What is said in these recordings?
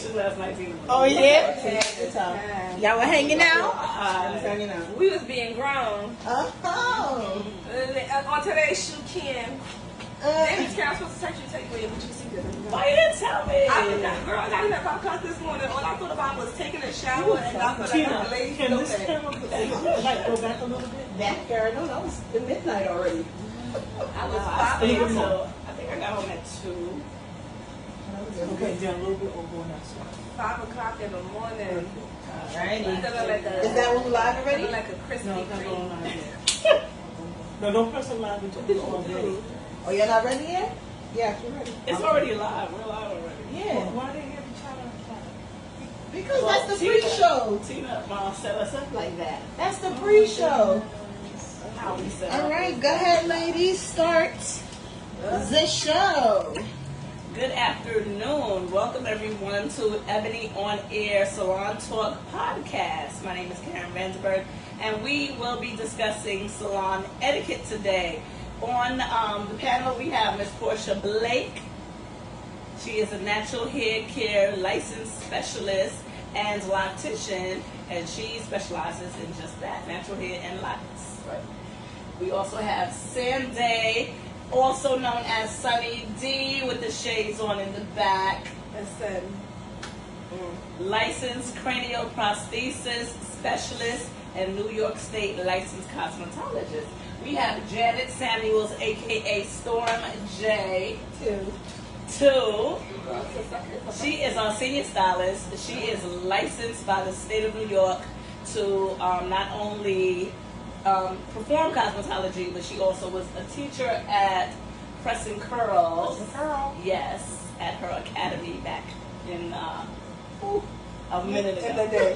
pictures last night. Oh yeah? Okay. Good time. Y'all were hanging out? Hanging out. We was being grown. Oh. On today's shoe cam. Then Karen was supposed to text you, tell you where you see this. Why you didn't tell me? I forgot, girl. I got in that podcast this morning. All I thought about was taking a shower and I felt like a lazy Can this camera like go back a little bit? Back there, no, that was midnight already. I was I 5 think o'clock. I think I got home at 2. Okay, then a little bit over on that side. 5 o'clock in the morning. Alrighty. Is that one live already? Like a crispy No, it's not cream. going on yet. No, don't press it live until it's all ready. Oh, you're not ready yet? Yes, we're ready. It's already live. We're live already. Yeah. Why they have the child on the side? Because Well, that's the pre-show. Tina set us up like that. That's the pre-show. How we set All up. right, go ahead, ladies. Start the show. Good afternoon. Welcome everyone to Ebony on Air Salon Talk podcast. My name is Karen Vandenberg, and we will be discussing salon etiquette today. On the panel, we have Ms. Portia Blake. She is a natural hair care licensed specialist and loctician, and she specializes in just that, natural hair and locks. Right. We also have Sam Day, also known as Sunny D, with the shades on in the back. Listen. Licensed cranioprosthesis specialist and New York State licensed cosmetologist. We have Janet Samuels, aka Storm J. Two. She is our senior stylist. She is licensed by the state of New York to not only perform cosmetology, but she also was a teacher at Pressing Curls. Yes, at her academy back in a minute ago. In the day.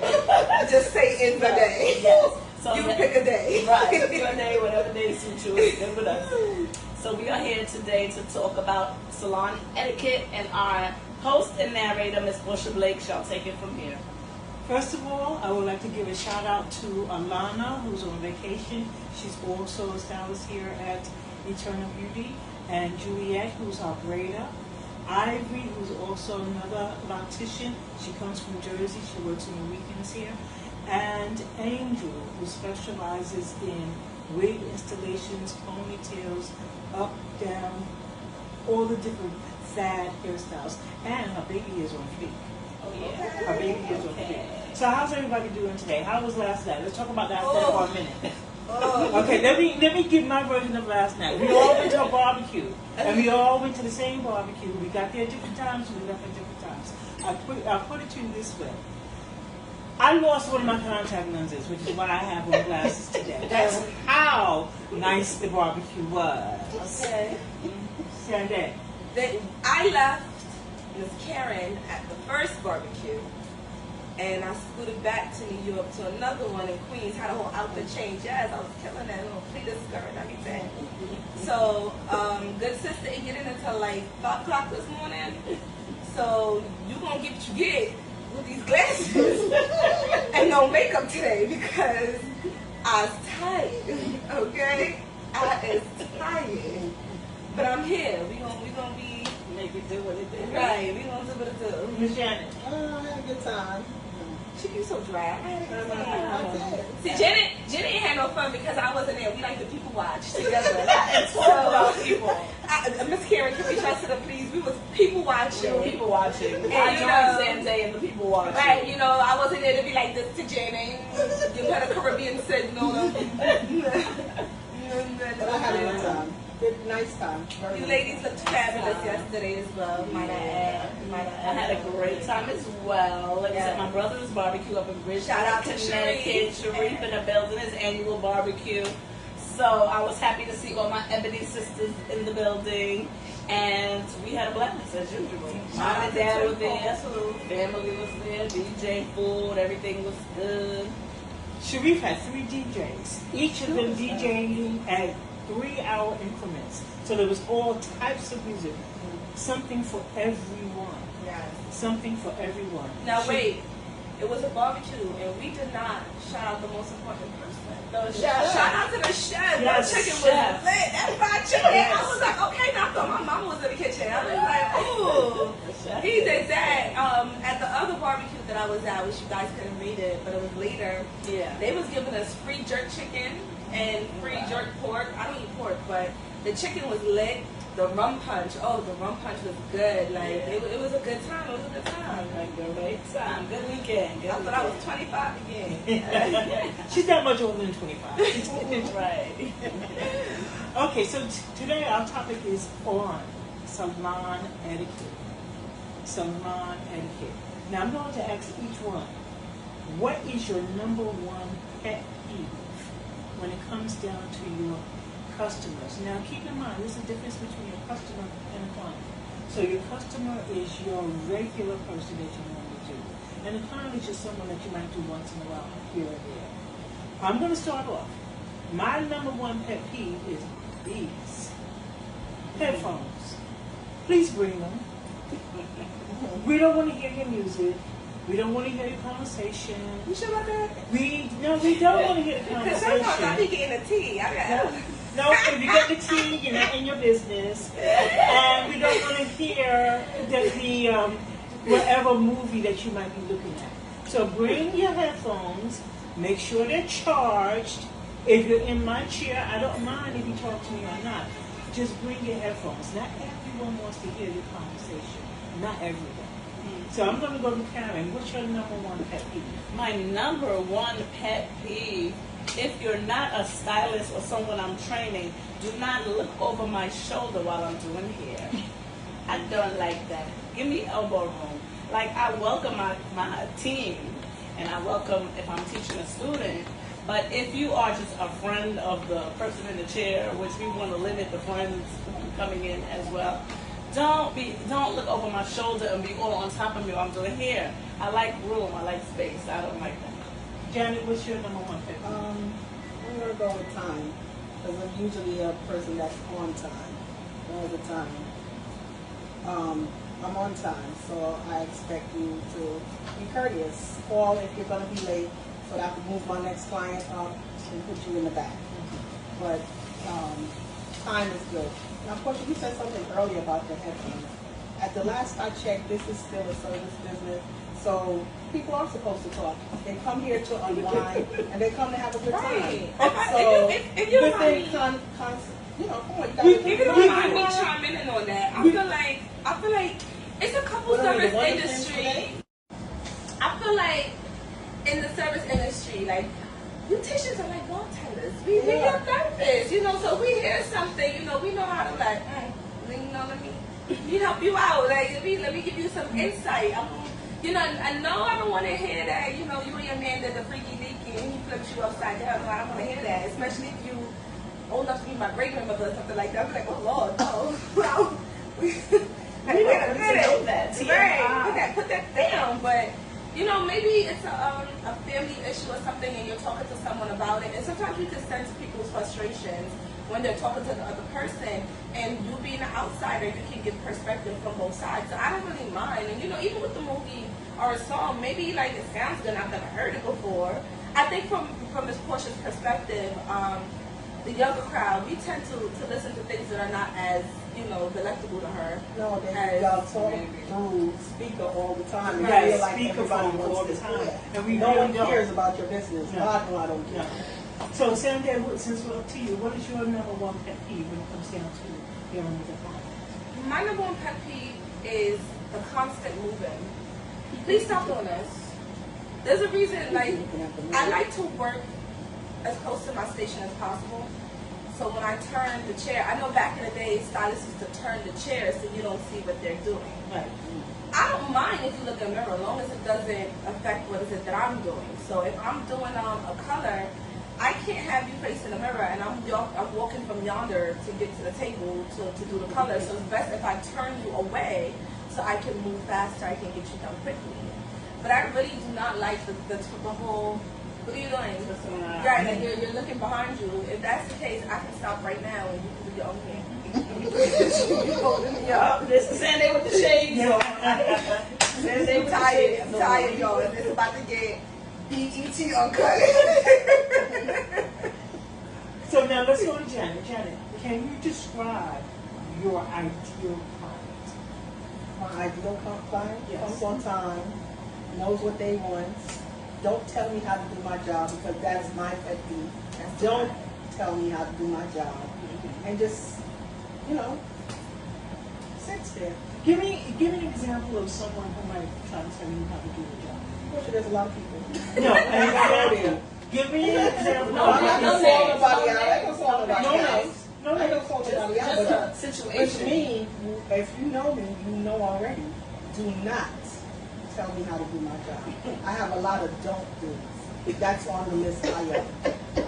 Just say in the day. Yes. So you pick a day. Right. Pick your day, whatever day suits you. It's good with us. So we are here today to talk about salon etiquette, and our host and narrator, Ms. Portia Blake, shall take it from here. First of all, I would like to give a shout out to Alana, who's on vacation. She's also a stylist here at Eternal Beauty, and Juliet, who's our braider. Ivory, who's also another loctician. She comes from Jersey. She works on the weekends here. And Angel, who specializes in wig installations, ponytails, up, down, all the different fad hairstyles. And her baby is on fleek. Oh, yeah. Her baby is on fleek. So how's everybody doing today? How was last night? Let's talk about that for a minute. Okay, let me give my version of last night. We all went to a barbecue, and we all went to the same barbecue. We got there at different times. We left at different times. I'll put it to you this way. I lost one of my contact lenses, which is why I have on glasses today. That's how nice the barbecue was. Okay. Sunday. Then I left Miss Karen at the first barbecue, and I scooted back to New York to another one in Queens. Had a whole outfit change. Yes, I was killing that little pleated skirt and everything. So, good sister ain't getting until like 5 o'clock this morning. So you gonna get what you get with these glasses and no makeup today because I was tired. Okay, I is tired, but I'm here. We gonna be Make it do what it did. right. We gonna do what it do. Miss Janet. Oh, I had a good time. You so dry. I had a good time. See, Janet ain't had no fun because I wasn't there. We like to people watch together. And talk about people. Miss Karen, can we trust her, please? We was people watching. People watching. And I you joined know- Sam Day and the people watching. Right, you know, I wasn't there to be like this to Janet. You got a Caribbean signal. But I had a good time. Good, nice time. Very You nice ladies time. looked fabulous yesterday as well. Might I add? I had a great time as well. Like I said, my brother's barbecue up in Bridgeport, Shout out to Connecticut. Sharif in the building, his annual barbecue. So I was happy to see all my Ebony sisters in the building, and we had a blast as usual. Mom and dad were there, family was there, DJ, food, everything was good. Sharif had 3 DJs, each of them DJing at 3-hour increments. So there was all types of music. Something for everyone. Yes. Something for everyone. Now wait, it was a barbecue and we did not shout out the most important person. Shout out to the chef. Yes, That chicken chef. was lit. That fried chicken. Yes. I was like, okay, now I thought my mama was in the kitchen. I was like, ooh. He did that. At the other I was at, which you guys couldn't read it, but it was later. Yeah. They was giving us free jerk chicken and free jerk pork. I don't eat pork, but the chicken was lit. The rum punch, the rum punch was good. Like it was a good time. It was a good time. Great time. Good weekend. I thought I was 25 again. She's not much older than 25. Right. Okay, so today our topic is on salon etiquette. Salon etiquette. Now I'm going to ask each one, what is your number one pet peeve when it comes down to your customers? Now keep in mind, there's a difference between a customer and a client. So your customer is your regular person that you normally do. And a client is just someone that you might do once in a while, here and there. I'm going to start off. My number one pet peeve is these headphones. Please bring them. We don't want to hear your music. We don't want to hear your conversation. You sure about that? We don't want to hear the Because sometimes I conversation. be getting a tea. No, if you get the tea, you're not in your business. And we don't want to hear the whatever movie that you might be looking at. So bring your headphones. Make sure they're charged. If you're in my chair, I don't mind if you talk to me or not. Just bring your headphones. Not everyone wants to hear your conversation. Not everyone. So I'm going to go to Karen. What's your number one pet peeve? My number one pet peeve, if you're not a stylist or someone I'm training, do not look over my shoulder while I'm doing hair. I don't like that. Give me elbow room. Like, I welcome my team, and I welcome if I'm teaching a student. But if you are just a friend of the person in the chair, which we want to limit the friends coming in as well, don't look over my shoulder and be all on top of me while I'm doing hair. I like room. I like space. I don't like that. Janet, what's your number one pet peeve? I'm going to go with time, because I'm usually a person that's on time all the time. I'm on time, so I expect you to be courteous. Call if you're going to be late, so that I can move my next client up and put you in the back. But time is good. Now, of course, you said something earlier about the headphones. At the last I checked, this is still a service business, so people are supposed to talk. They come here to unwind, and they come to have a good time. Right. So, If you good don't thing, mind come on, you got if you don't mind to me chiming in on that, I feel like it's a couple service industry. I feel like in the service industry, like, beauticians are like bartenders. We get therapists, so we hear something, we know how to let me help you out. Like, let me give you some insight. I know I don't want to hear that, you and your man did the freaky deaky and he flips you upside down. No, I don't want to hear that, especially if you old enough to be my great grandmother or something like that. I'm like, oh Lord, no. Well, wait a minute. Right, put that down, but maybe it's a family issue or something, and you're talking to someone about it. And sometimes you can sense people's frustrations when they're talking to the other person. And you being an outsider, you can get perspective from both sides. So I don't really mind. And even with the movie or a song, maybe like it sounds good. I've never heard it before. I think from Miss Portia's perspective, the younger crowd, we tend to listen to things that are not as delectable to her. No, y'all talk through speaker all the time. And Right, feel like everybody speakerphone all wants the to time. hear. And we No really one don't. cares about your business. No. God, no, I don't care. No. So, Sandy, since we're up to you, what is your number one pet peeve when it comes down to dealing with the client? My number one pet peeve is the constant moving. Please stop doing this. There's a reason, like, I like to work as close to my station as possible. So when I turn the chair, I know back in the day, stylists used to turn the chair so you don't see what they're doing. Right. I don't mind if you look in the mirror, as long as it doesn't affect what is it that I'm doing. So if I'm doing a color, I can't have you facing the mirror and I'm walking from yonder to get to the table to do the color. So it's best if I turn you away so I can move faster, I can get you done quickly. But I really do not like the whole, what are you doing? Right, like you're looking behind you. If that's the case, I can stop right now and you can do your own thing. You holding me up. This is Sandy with the shades on. Sandy with the shades. I'm tired, y'all. It's about to get BET uncut. So now let's go to Janet. Janet, can you describe your ideal client? My ideal client Yes. comes on time, knows what they want. Don't tell me how to do my job, because that is my pet peeve. Don't tell me how to do my job. And just, you know, sits there. Give me an example of someone who might try to tell you how to do the job. Well, there's a lot of people. No, an example. Give me an example. No, I'm not no gonna call nobody out. I ain't gonna call nobody No out. names. No I ain't names. gonna call nobody out. Just But a situation. with me, if you know me, you know already. Do not tell me how to do my job. I have a lot of don't do's. That's on the list.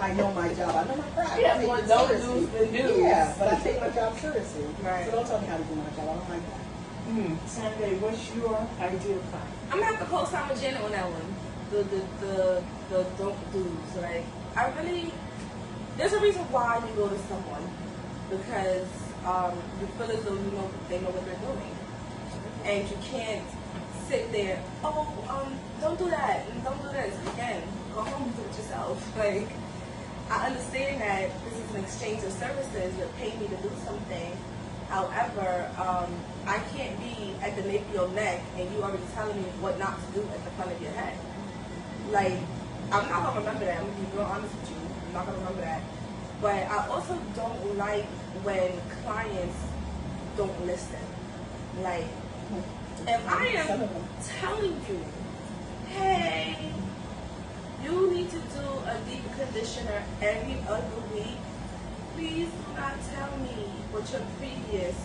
I know my job. I know my craft. Yeah, I take more it don't seriously. do's than do's. Yeah, but I take my job seriously. Right. So don't tell me how to do my job. I don't like that. Sunday, what's your ideal client? I'm gonna have to co-sign with Janet on that one. The don't do's. Like, I really, there's a reason why you go to someone, because you feel as though they know what they're doing, and you can't sit there. Don't do that and don't do this. Again, go home and do it yourself. Like, I understand that this is an exchange of services. You're paying me to do something. However, I can't be at the nape of your neck and you already telling me what not to do at the front of your head. Like, I'm not gonna remember that. I'm gonna be real honest with you. I'm not gonna remember that. But I also don't like when clients don't listen. Like, if I am telling you, hey, you need to do a deep conditioner every other week, please do not tell me what your previous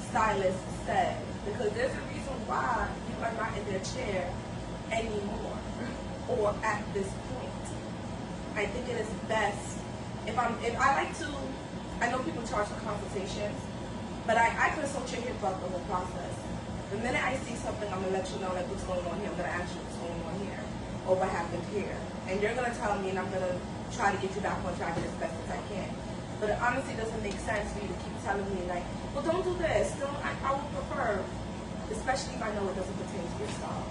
stylist said, because there's a reason why you are not in their chair anymore, or at this point. I think it is best if I like to. I know people charge for consultations, but I consult your hip throughout the whole process. The minute I see something, I'm gonna let you know, like, what's going on here. I'm gonna ask you what's going on here, or what happened here, and you're gonna tell me, and I'm gonna try to get you back on track as best as I can. But it honestly doesn't make sense for you to keep telling me, like, well, don't do this. I would prefer, especially if I know it doesn't pertain to your style.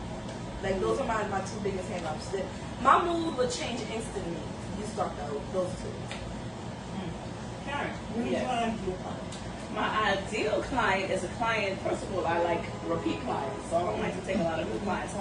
Like, those are my two biggest hang-ups. My mood would change instantly. You start those two. Karen, who's Yes. your ideal client? My ideal client is a client, first of all, I like repeat clients, so I don't like to take a lot of new clients.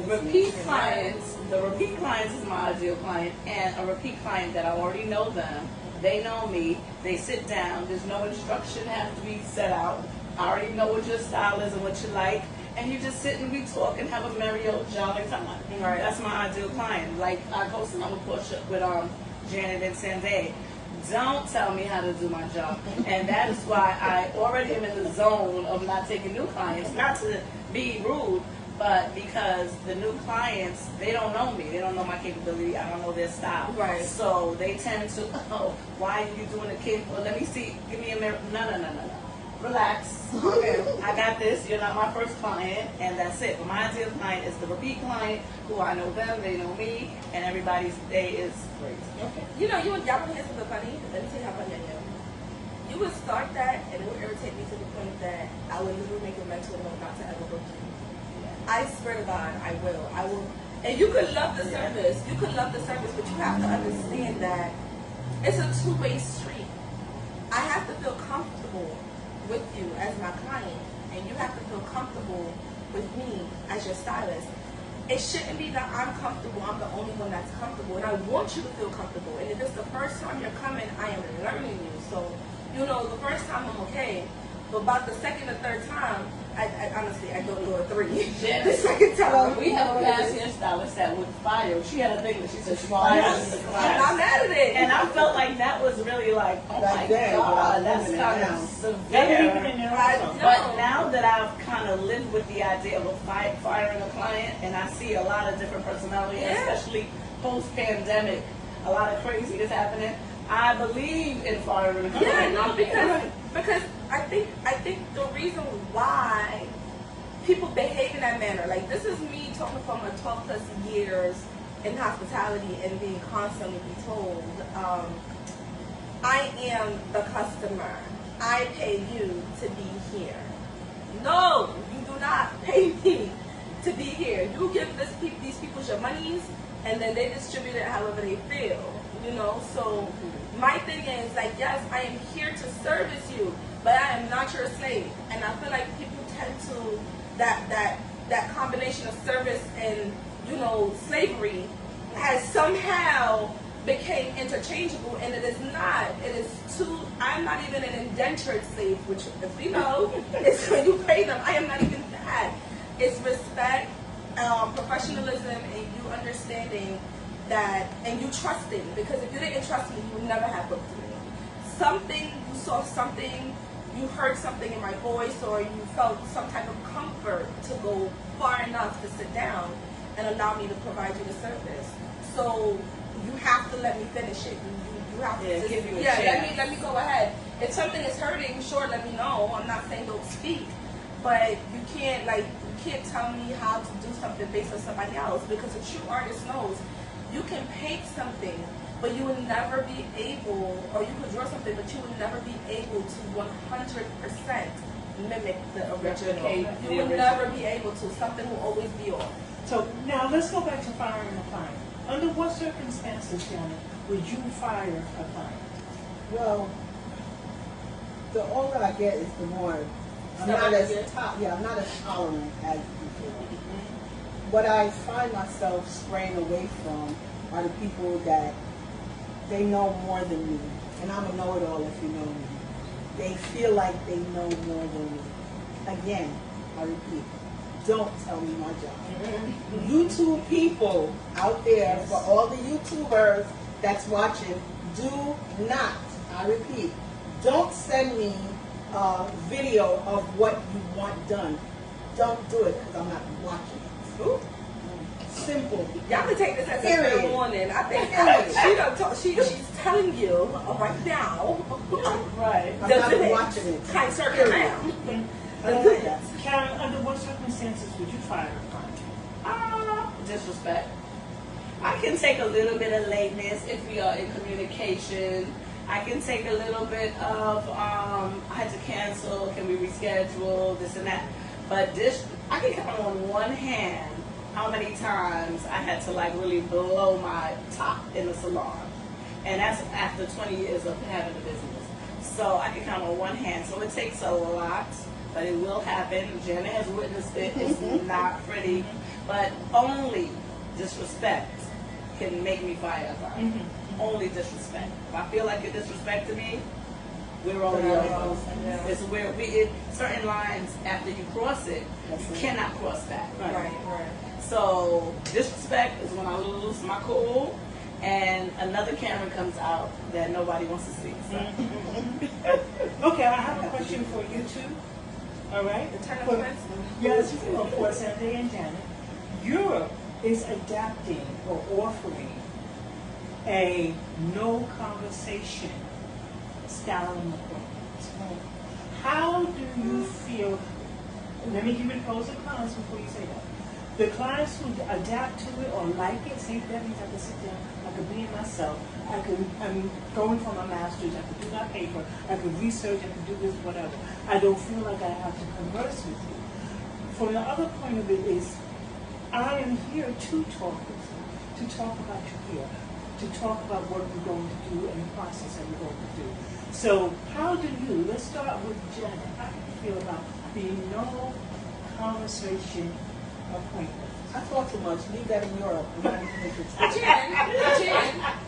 Repeat clients, the repeat clients is my ideal client, and a repeat client that I already know them, they know me, they sit down, there's no instruction have to be set out, I already know what your style is and what you like, and you just sit and we talk and have a merry old jolly time. Right. That's my ideal client. Like I posted on Portia with Janet and Sanday. Don't tell me how to do my job. And that is why I already am in the zone of not taking new clients, not to be rude, but because the new clients, they don't know me. They don't know my capability. I don't know their style. Right. So they tend to, oh, why are you doing a kid? Well, let me see. Give me a mirror. No. Relax. Okay. I got this. You're not my first client, and that's it. But my ideal client is the repeat client who I know them, they know me, and everybody's day is great. Okay. You know, y'all want to hear something funny? Let me tell you how funny I am. You would start that, and it would irritate me to the point that I would literally make a mental note not to ever book you. I swear to God, I will. And you could love the service. You could love the service, but you have to understand that it's a two-way street. I have to feel comfortable with you as my client, and you have to feel comfortable with me as your stylist. It shouldn't be that I'm comfortable, I'm the only one that's comfortable, and I want you to feel comfortable. And if it's the first time you're coming, I am learning you. So, you know, the first time I'm okay, but about the second or third time, I honestly, I don't go a 3. Yeah. The second time. We have a past hairstylist that would fire. She had a thing that she said she fired the I'm client. not mad at it. And I felt like that was really like, oh Back my then, God, but that's I'm kind living of it Let me severe. even in there I also. know. But now that I've kind of lived with the idea of firing a client, and I see a lot of different personalities, Yeah. especially post-pandemic, a lot of crazy is happening. I believe in firing a client. Yeah, no, because I think the reason why people behave in that manner, like, this is me talking from a 12 plus years in hospitality and being constantly told, I am the customer. I pay you to be here. No, you do not pay me to be here. You give these people your monies, and then they distribute it however they feel. You know, so my thing is, like, yes, I am here to service you, but I am not your slave. And I feel like people tend to that that combination of service and, you know, slavery has somehow became interchangeable, and it is not. It is too. I'm not even an indentured slave, which, if we know, is when you pay them. I am not even that. It's respect, professionalism, and you understanding that, and you trusting. Because if you didn't trust me, you would never have booked me. Something, you saw something, you heard something in my voice, or you felt some type of comfort to go far enough to sit down and allow me to provide you the service. So you have to let me finish it. You have to give you a chance. let me go ahead. If something is hurting, sure, let me know. I'm not saying don't speak, but you can't tell me how to do something based on somebody else, because a true artist knows you can paint something, but you will never be able, or you can draw something, but you will never be able to 100% mimic the original. You will never be able to. Something will always be off. So now let's go back to firing a client. Under what circumstances, Janet, would you fire a client? Well, the older I get is the more I'm not as tolerant as before. What I find myself straying away from are the people that they know more than me, and I'm a know-it-all if you know me. They feel like they know more than me. Again, I repeat, don't tell me my job. YouTube people out there, for all the YouTubers that's watching, do not, I repeat, don't send me a video of what you want done. Don't do it, because I'm not watching it. Ooh. Simple. Y'all can take this as a Period. fair warning. I think she's telling you right now. Right. I'm not watching it. Kind circle around. I don't like that. Karen, under what circumstances would you fire a client? Disrespect. I can take a little bit of lateness if we are in communication. I can take a little bit of, I had to cancel, can we reschedule, this and that. But this, I can count on one hand how many times I had to like really blow my top in the salon. And that's after 20 years of having a business. So I can count on one hand. So it takes a lot, but it will happen. Janet has witnessed it. It's not pretty. But only disrespect can make me fire a client. Only disrespect. If I feel like you're disrespecting me, we're already over. It's where certain lines, after you cross it, you cannot cross back. Right. So disrespect is when I lose my cool and another camera comes out that nobody wants to see. So. Okay, I have a question for you two. All right? The turn of events? Yes, for Sandy and Janet. Europe is adapting or offering a no conversation style of appointment. How do you feel? Let me give you the pros and cons before you say that. The clients who adapt to it or like it, say, that means I can sit down, I can be myself, I'm going for my master's, I can do my paper, I can research, I can do this, whatever. I don't feel like I have to converse with you. From the other point of it is, I am here to talk with you, to talk about you here, to talk about what we're going to do and the process that we're going to do. So how do you, let's start with Janet, how do you feel about the no conversation appointment? I talk too much. Leave that in Europe. I'm not even interested.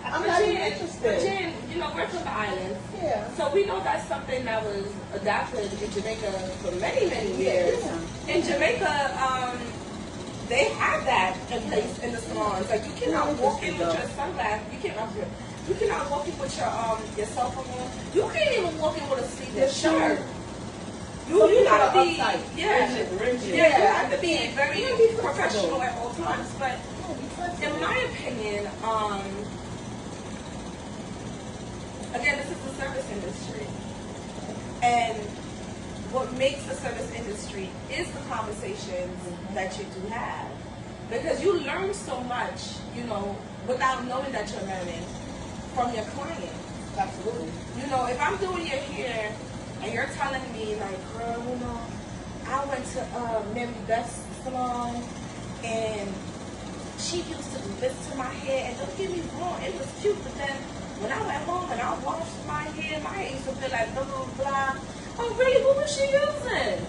I'm not even interested. Jen, you know, we're from the islands. Yeah. So we know that's something that was adopted in Jamaica for many, many years. Yeah. In Jamaica, they have that in place in the salons. Like you cannot walk in with your sunglasses. You cannot walk in with your cell phone. You can't even walk in with a sleeveless shirt. You gotta be rigid. You have to be very professional at all times. But in my opinion, again, this is the service industry, and what makes the service industry is the conversations that you do have, because you learn so much, you know, without knowing that you're learning from your client. Absolutely. You know, if I'm doing your hair and you're telling me, like, girl, you know, I went to Mary Beth's salon and she used to do this to my hair, and don't get me wrong, it was cute, but then when I went home and I washed my hair used to feel like blah, blah, blah. Oh, really? What was she using?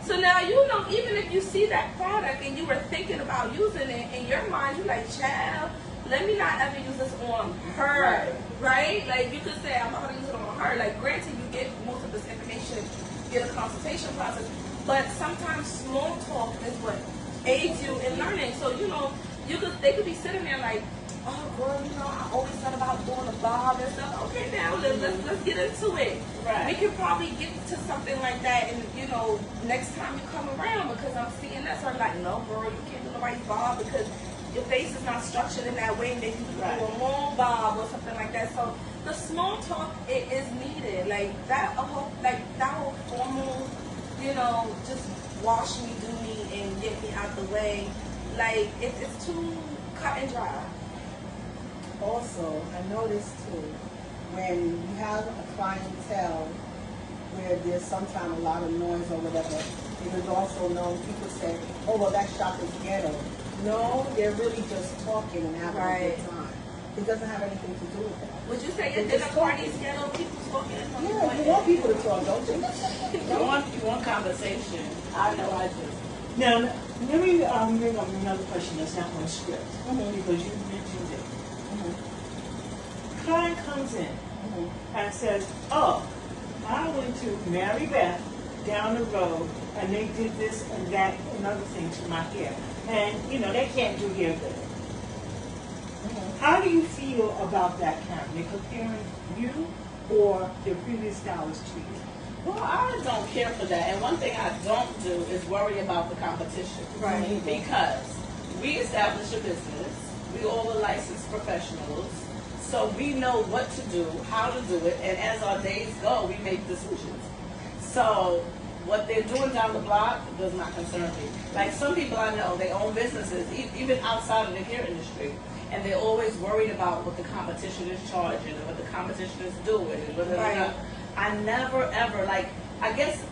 So now you know, even if you see that product and you were thinking about using it, in your mind you're like, child, let me not ever use this on her, right? Like you could say, I'm not gonna use it on her. Like granted, you get most of this information, get a consultation process, but sometimes small talk is what aids you in learning. So you know, they could be sitting there like, oh girl, you know, I always thought about doing a bob and stuff. Okay, now let's get into it. Right. We can probably get to something like that, and you know, next time you come around, because I'm seeing that, so I'm like, no, girl, you can't do nobody's bob because your face is not structured in that way. Maybe you can do a long bob or something like that. So the small talk, it is needed. Like that whole formal, you know, just wash me, do me, and get me out the way. Like it's too cut and dry. Also, I noticed too, when you have a clientele where there's sometimes a lot of noise or whatever, it is also known, people say, oh, well, that shop is ghetto. No, they're really just talking and having a good time. It doesn't have anything to do with that. Would you say your dinner parties ghetto, people talking? Yeah, you want people to talk, don't you? You want conversation. I know I do. Now, let me bring up another question that's not on script, because you mentioned it. Client comes in and says, oh, I went to Mary Beth down the road and they did this and that and other things to my hair. And, you know, they can't do hair good. How do you feel about that, Karen? They're comparing you or their previous stylist to you? Well, I don't care for that. And one thing I don't do is worry about the competition. Right. Because we establish a business. We all are licensed professionals. So we know what to do, how to do it, and as our days go, we make decisions. So what they're doing down the block does not concern me. Like some people I know, they own businesses, even outside of the hair industry, and they're always worried about what the competition is charging and what the competition is doing. And blah, blah, blah. Right. I never ever, like, I guess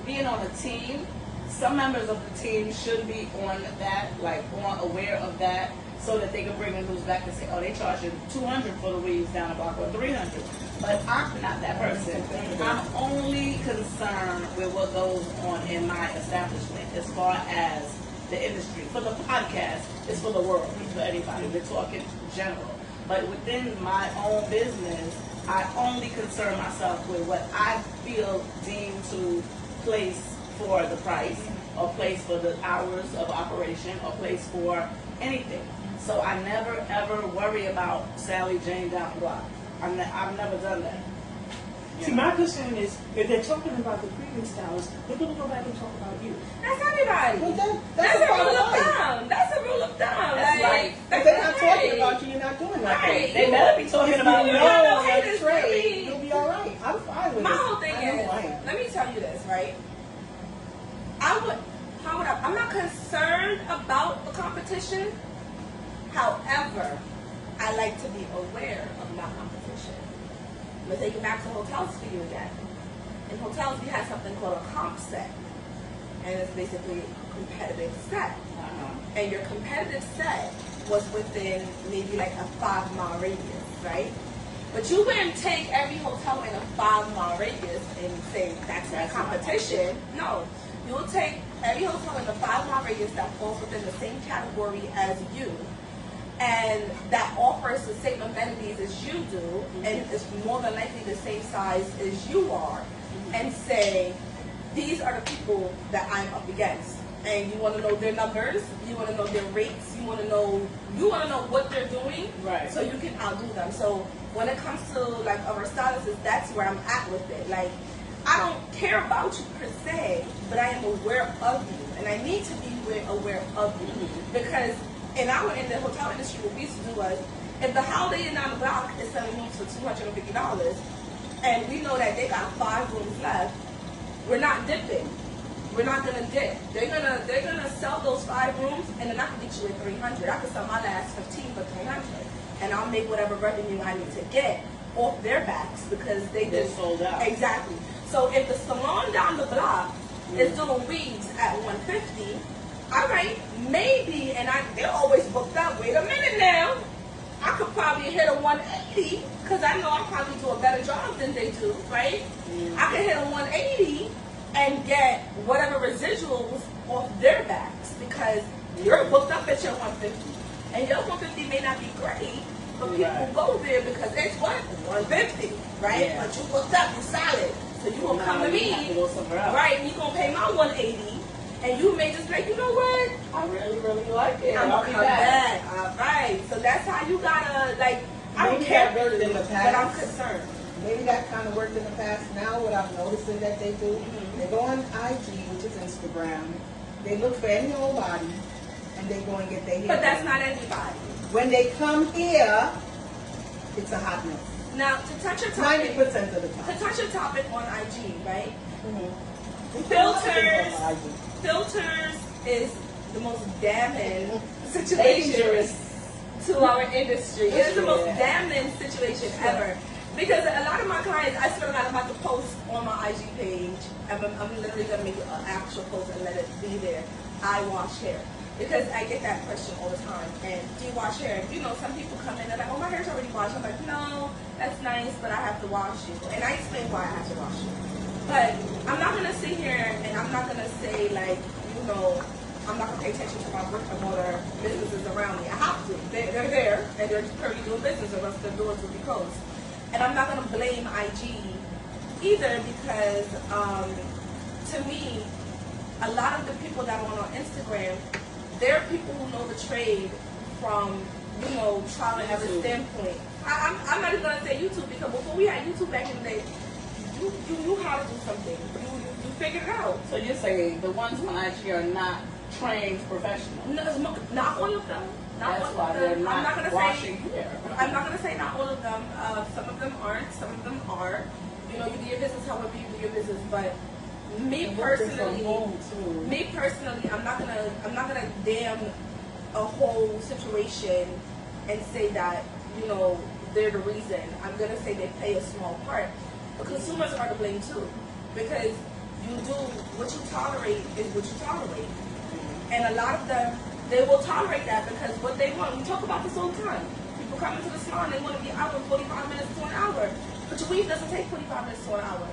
being on a team, some members of the team should be on that, like aware of that, so that they can bring the news back and say, oh, they charging $200 for the weaves down the block or $300. But I'm not that person. I'm only concerned with what goes on in my establishment as far as the industry. For the podcast, it's for the world, it's for anybody. We're talking general. But within my own business, I only concern myself with what I feel deemed to place for the price, or place for the hours of operation, or place for anything. So I never ever worry about Sally Jane down the block. I've never done that. See, my concern is, if they're talking about the previous stylists, they're going to go back and talk about you. That's everybody. Well, That's a a rule of part life. thumb. That's a rule of thumb. That's right. If they're not talking about you, you're not doing nothing. Right. They better be talking about You me. No, know haters, that trade, really. you'll be all right. I'm fine with My it. whole thing I know is, I am. let me tell you this, right? I'm not concerned about the competition. However, I like to be aware of my competition. Let's take it back to hotels for you again. In hotels, we have something called a comp set. And it's basically a competitive set. And your competitive set was within maybe like a 5-mile radius, right? But you wouldn't take every hotel in a 5-mile radius and say that's my competition. No. You will take every hotel in a 5-mile radius that falls within the same category as you, and that offers the same amenities as you do, and is more than likely the same size as you are, and say, these are the people that I'm up against. And you want to know their numbers, you want to know their rates, you want to know what they're doing, Right. so you can outdo them. So when it comes to like our stylists, that's where I'm at with it. Like, I don't care about you per se, but I am aware of you, and I need to be aware of you, because in the hotel industry, what we used to do was, if the Holiday Inn down the block is selling rooms for $250, and we know that they got 5 rooms left, we're not dipping. We're not gonna dip. They're gonna sell those 5 rooms, and then I can get you at $300. I can sell my last 15 for $300, and I'll make whatever revenue I need to get off their backs, because they're sold out. Exactly. So if the salon down the block is doing weaves at $150, all right, maybe, and they're always booked up. Wait a minute now. I could probably hit a 180, because I know I probably do a better job than they do, right? I could hit a 180 and get whatever residuals off their backs because you're booked up at your 150, and your 150 may not be great, but people go there because it's what 150, right? Yeah. But you booked up, you solid, so you gonna come to me, right? And you gonna pay my 180, and you may just be like, you know what? I really, really like it. I'm I'll gonna be come back. back. All right, so that's how you gotta like. I don't Maybe care, that worked in the but I'm past. concerned. Maybe that kind of worked in the past. Now what I'm noticing that they do, they go on IG, which is Instagram, they look for any old body, and they go and get their hair But that's done. not anybody. When they come here, it's a hot mess. Now to touch your topic, 90% of the to time. touch your topic on IG, right? Filters. Filters is the most damning situation Dangerous. to our industry. It's the most Yeah. damning situation ever. Because a lot of my clients, I swear to God, I'm about to post on my IG page. I'm literally going to make an actual post and let it be there. I wash hair. Because I get that question all the time. And do you wash hair? You know, some people come in and they're like, oh, my hair's already washed. I'm like, no, that's nice, but I have to wash you. And I explain why I have to wash you. But I'm not going to sit here and I'm not going to say, like, you know, I'm not going to pay attention to my brick and mortar businesses around me. I have to. They're there, and they're currently doing business, or else the doors will be closed. And I'm not going to blame IG either because, to me, a lot of the people that are on Instagram, they're people who know the trade from, you know, trial and error standpoint. I'm not even going to say YouTube because before we had YouTube back in the day, you knew how to do something. You figured it out. So you're saying the ones on IG are not trained professionals? No, not all of them. Not That's all why of they're them. not washing hair. I'm not going to say not all of them. Some of them aren't. Some of them are. You know, you do your business however you do your business. But me personally, I'm not gonna damn a whole situation and say that, you know, they're the reason. I'm gonna say they play a small part. But consumers are to blame too, because you do what you tolerate is what you tolerate, and a lot of them, they will tolerate that because what they want. We talk about this all the time. People come into the salon, they want to be out in 45 minutes to an hour. But your weave doesn't take 45 minutes to an hour.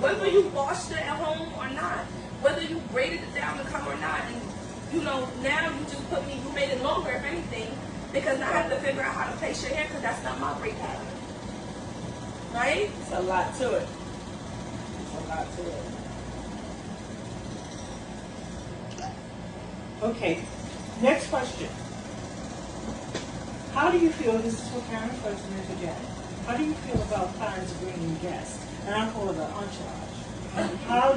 Whether you washed it at home or not, whether you braided it down to come or not, and you know, now you just you made it longer if anything, because now I have to figure out how to place your hair because that's not my braid pattern. Right? It's a lot to it. It's a lot to it. Okay, next question. How do you feel, this is for Karen first and then for Janet. How do you feel about clients bringing guests? And I call it the entourage. How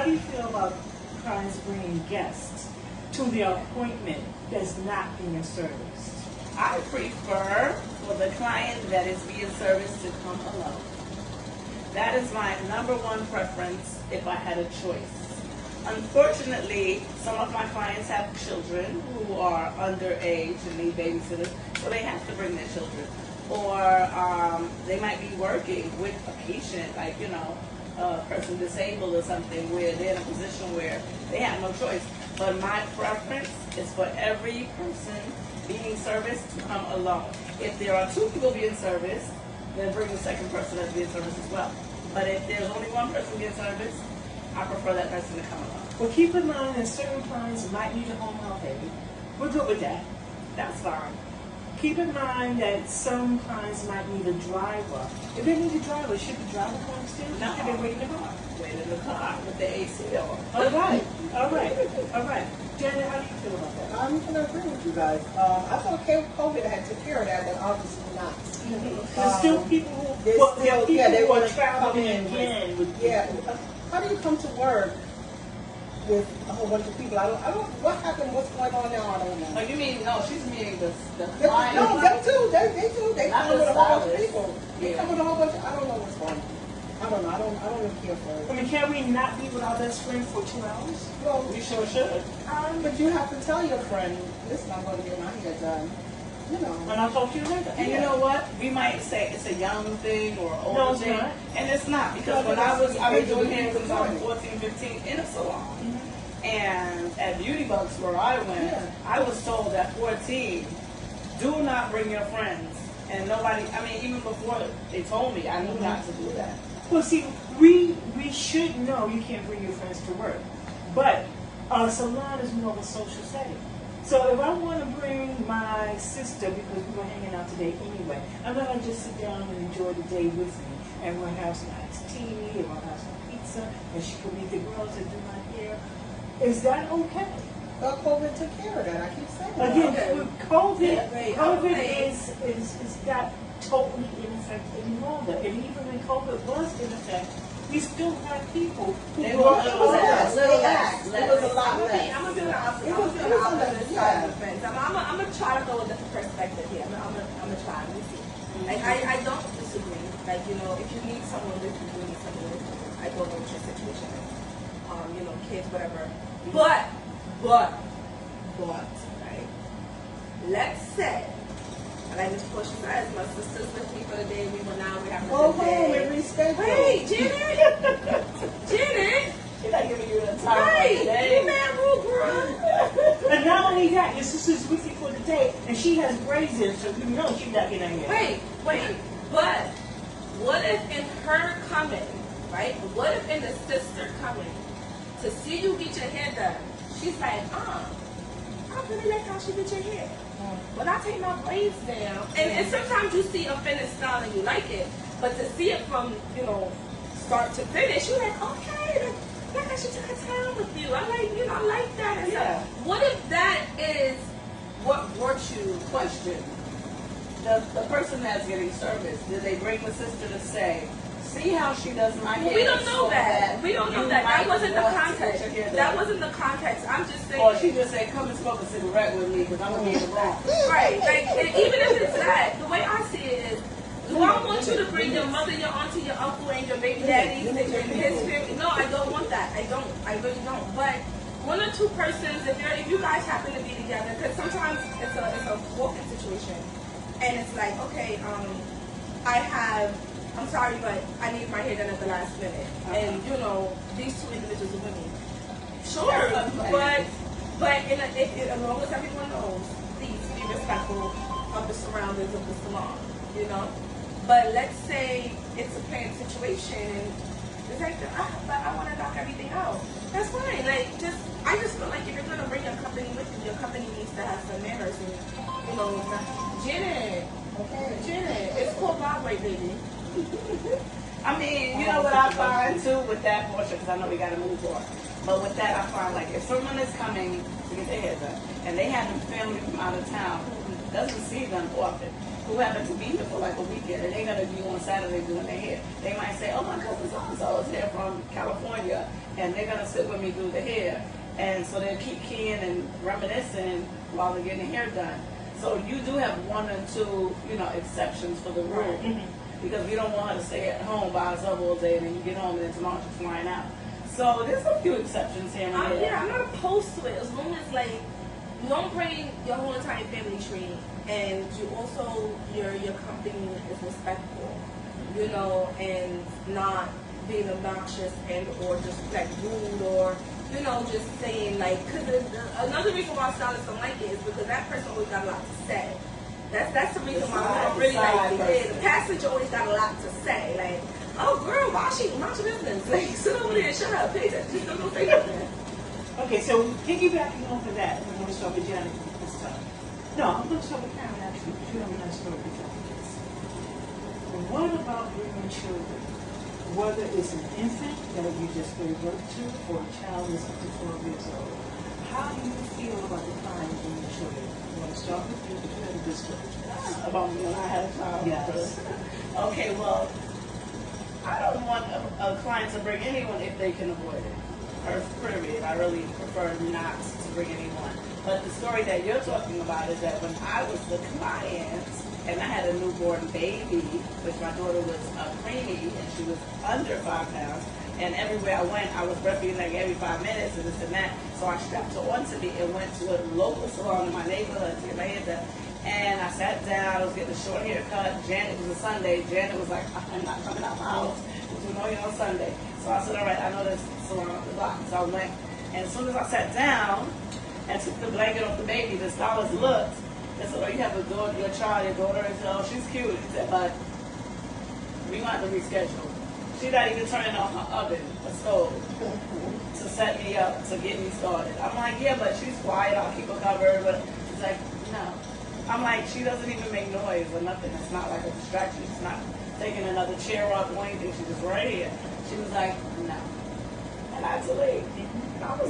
do you feel about clients bringing guests to the appointment that's not being serviced? I prefer for the client that is being serviced to come alone. That is my number one preference if I had a choice. Unfortunately, some of my clients have children who are underage and need babysitters, so they have to bring their children. Or they might be working with a patient, like, you know, a person disabled or something, where they're in a position where they have no choice. But my preference is for every person being serviced to come alone. If there are two people being serviced, then bring the second person that's being serviced as well. But if there's only one person being serviced, I prefer that person to come alone. Well, keep in mind that certain clients might need a home health aide. We're good with that. That's fine. Keep in mind that some clients might need a driver. If they need a driver, should the driver come still? No. Should they wait in the car? Wait in the car with the AC on. All right. Janet, how do you feel about that? I'm going to agree with you guys. I thought COVID had took care of that, but obviously not. There's still people who, There's well, there are still- people yeah, they who are wanna traveling come in again with Yeah. How do you come to work with a whole bunch of people? I don't. What happened? What's going on now? I don't know. Oh, you mean, no, she's meaning the No, client. them too. They too. They Not come with the a whole bunch of stylist. people. They Yeah. come with a whole bunch of. I don't know what's going on. I don't know. I don't really care for I it. mean, can we not be with our best friend for 2 hours? Well, We sure should. but you have to tell your friend, listen, I'm going to get my hair done. You know. And I'll talk to you later. And you know what? We might say it's a young thing or an No, older it's thing. not. And it's not. Because No, when but I've been doing it's hair since I was important. 14, 15 in a salon. And at Beauty Bucks where I went, Yeah. I was told at 14, do not bring your friends. And nobody, I mean, even before they told me, I knew not to do that. Well, see, we should know you can't bring your friends to work, but a salon is more of a social setting. So if I want to bring my sister, because we were hanging out today anyway, I'm not going to just sit down and enjoy the day with me, and we'll have some iced tea, and we'll have some pizza, and she can meet the girls that do my hair. Is that okay? Well, COVID took care of that. I keep saying that. Again, Okay. with COVID, Okay. COVID Okay. is not totally in effect any longer. And even when COVID was in effect, we still had people who They brought were COVID. less. They asked. It was a I'm lot gonna less. I'm gonna do the opposite. It I'm was- gonna do it the was on the- opposite side of the yeah. fence. I'm gonna try to go with a different perspective here. I'm gonna try. Let me see. Like I don't disagree. Like if you need someone with you, you need someone with you. I don't know what your situation is. Kids, whatever. But, right? Let's say, like Ms. Portia says, my sister's with me for the day. We went out. We have a Go good home day. and reschedule. Hey, Janet. She's not giving you the time Right, of the day. you mad rude girl. And not only that, your sister's with you for the day, and she has braids in, so you know she's not getting here. Wait, but what if in her coming, right? What if in the sister coming to see you get your hair done, she's like, I really like how she did your hair. When I take my braids down, and sometimes you see a finished style and you like it, but to see it from, start to finish, you're like, okay, like how she took her time with you. I like that. And Yeah. so, what if that is what brought you? Question. The person that's getting service, did they bring the sister to say, see how she does my hair? We don't know so that. We don't know you that. That might wasn't the want to context. get your hair That done? wasn't the context. I'm just saying. Or she just said, come and smoke a cigarette with me because I'm going to be in the room. Right. Like, and even if it's that, the way I see it is, do I want you to bring your mother, your auntie, your uncle, and your baby daddy and his family? No, I don't want that. I don't. I really don't. But one or two persons, if you guys happen to be together, because sometimes it's a walking situation, and it's like, okay, I'm sorry, but I need my hair done at the last minute, and these two individuals are with me. Sure, but as long as everyone knows, please be respectful of the surroundings of the salon, But let's say it's a planned situation, and it's like, but I want to knock everything out. That's fine. Like, I just feel like if you're gonna bring your company with you, your company needs to have some manners, and Janet, it's called Broadway, baby. I mean, you know what I find too with that portion, because I know we got to move on. But with that, I find like if someone is coming to get their hair done, and they have a family from out of town who doesn't see them often, who happen to be here for like a weekend, and they're going to be on Saturday doing their hair, they might say, oh, my cousin so-and-so is here from California, and they're going to sit with me do the hair. And so they'll keep keying and reminiscing while they're getting their hair done. So you do have one or two, exceptions for the rule. Because we don't want her to stay at home by herself all day, and then you get home and then tomorrow she's flying out. So there's a few exceptions here and there. I'm not opposed to it as long as you don't bring your whole entire family tree, and you also your company is respectful, and not being obnoxious and or just like rude or just saying because another reason why stylists don't like it is because that person always got a lot to say. That's the reason why I don't really like it. The passenger always got a lot to say. Like, oh girl, mind your business. Like, sit over there and shut up. Pay attention. Just don't say nothing. Okay, so piggybacking off of that, I'm going to start with Janet this time. No, I'm going to start with Karen actually, because you have a nice story to tell this. What about bringing children? Whether it's an infant that you just gave birth to or a child that's up to 12 years old. How do you feel about the time of bringing children? I want to start with you, but you have a good story. About me when I had a child. Yes. Okay, well, I don't want a client to bring anyone if they can avoid it. First, period. I really prefer not to bring anyone. But the story that you're talking about is that when I was the client and I had a newborn baby, which my daughter was preemie and she was under 5 pounds, and everywhere I went, I was breastfeeding like every 5 minutes and this and that. So I strapped her onto me and went to a local salon in my neighborhood to get my hair done. And I sat down, I was getting a short haircut. Janet, it was a Sunday. Janet was like, I'm not coming out my house. We're doing on Sunday. So I said, all right, I know this salon up the block. So I went. And as soon as I sat down and took the blanket off the baby, the stylist looked and said, oh, you have a daughter, your child, your daughter. And said, oh, she's cute. He said, but we want to reschedule. She's not even turning on her oven, the stove, to set me up, to get me started. I'm like, yeah, but she's quiet. I'll keep her covered. But she's like, no. I'm like, she doesn't even make noise or nothing. It's not like a distraction. It's not taking another chair up or anything. She's just right here. She was like, no. And I had to leave.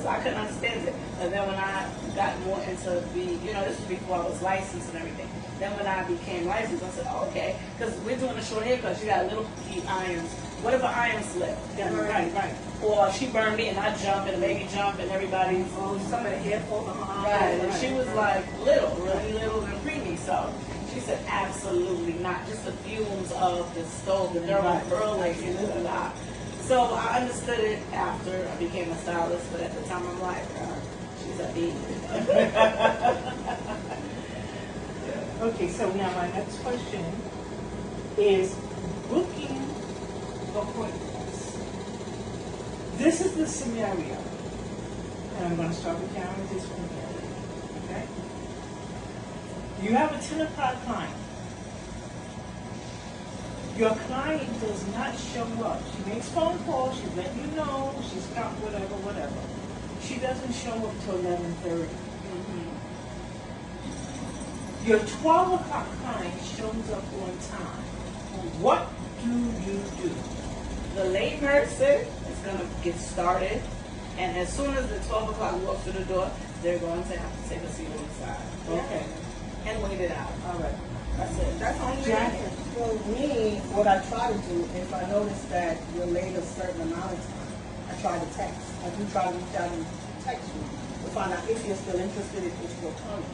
I couldn't understand it. And then when I got more into this was before I was licensed and everything. Then when I became licensed, I said, oh, okay, because we're doing a short haircut. She got little heat irons. What if an iron slip? Yeah, right. Or she burned me and I jump and the baby jump and everybody's Some of the hair falls on her arm. right. And she was like really little and preemie. So she said, absolutely not. Just the fumes of the stove, the thermal burning and blah. So I understood it after I became a stylist, but at the time I'm like, she's a bee. Okay, so now my next question is booking appointments. This is the scenario, and I'm going to start with Karen this one here. Okay? You have a 10 o'clock client. Your client does not show up. She makes phone calls, she let you know, she's got whatever. She doesn't show up till 11:30. Your 12 o'clock client shows up on time. What do you do? The late person is going to get started, and as soon as the 12 o'clock walks through the door, they're going to have to take a seat on the side. Okay. And wait it out. All right. That's it. That's only Jackie. For me, what I try to do, if I notice that you're late a certain amount of time, I try to text. I do try to reach out and text you to find out if you're still interested, if you're still coming.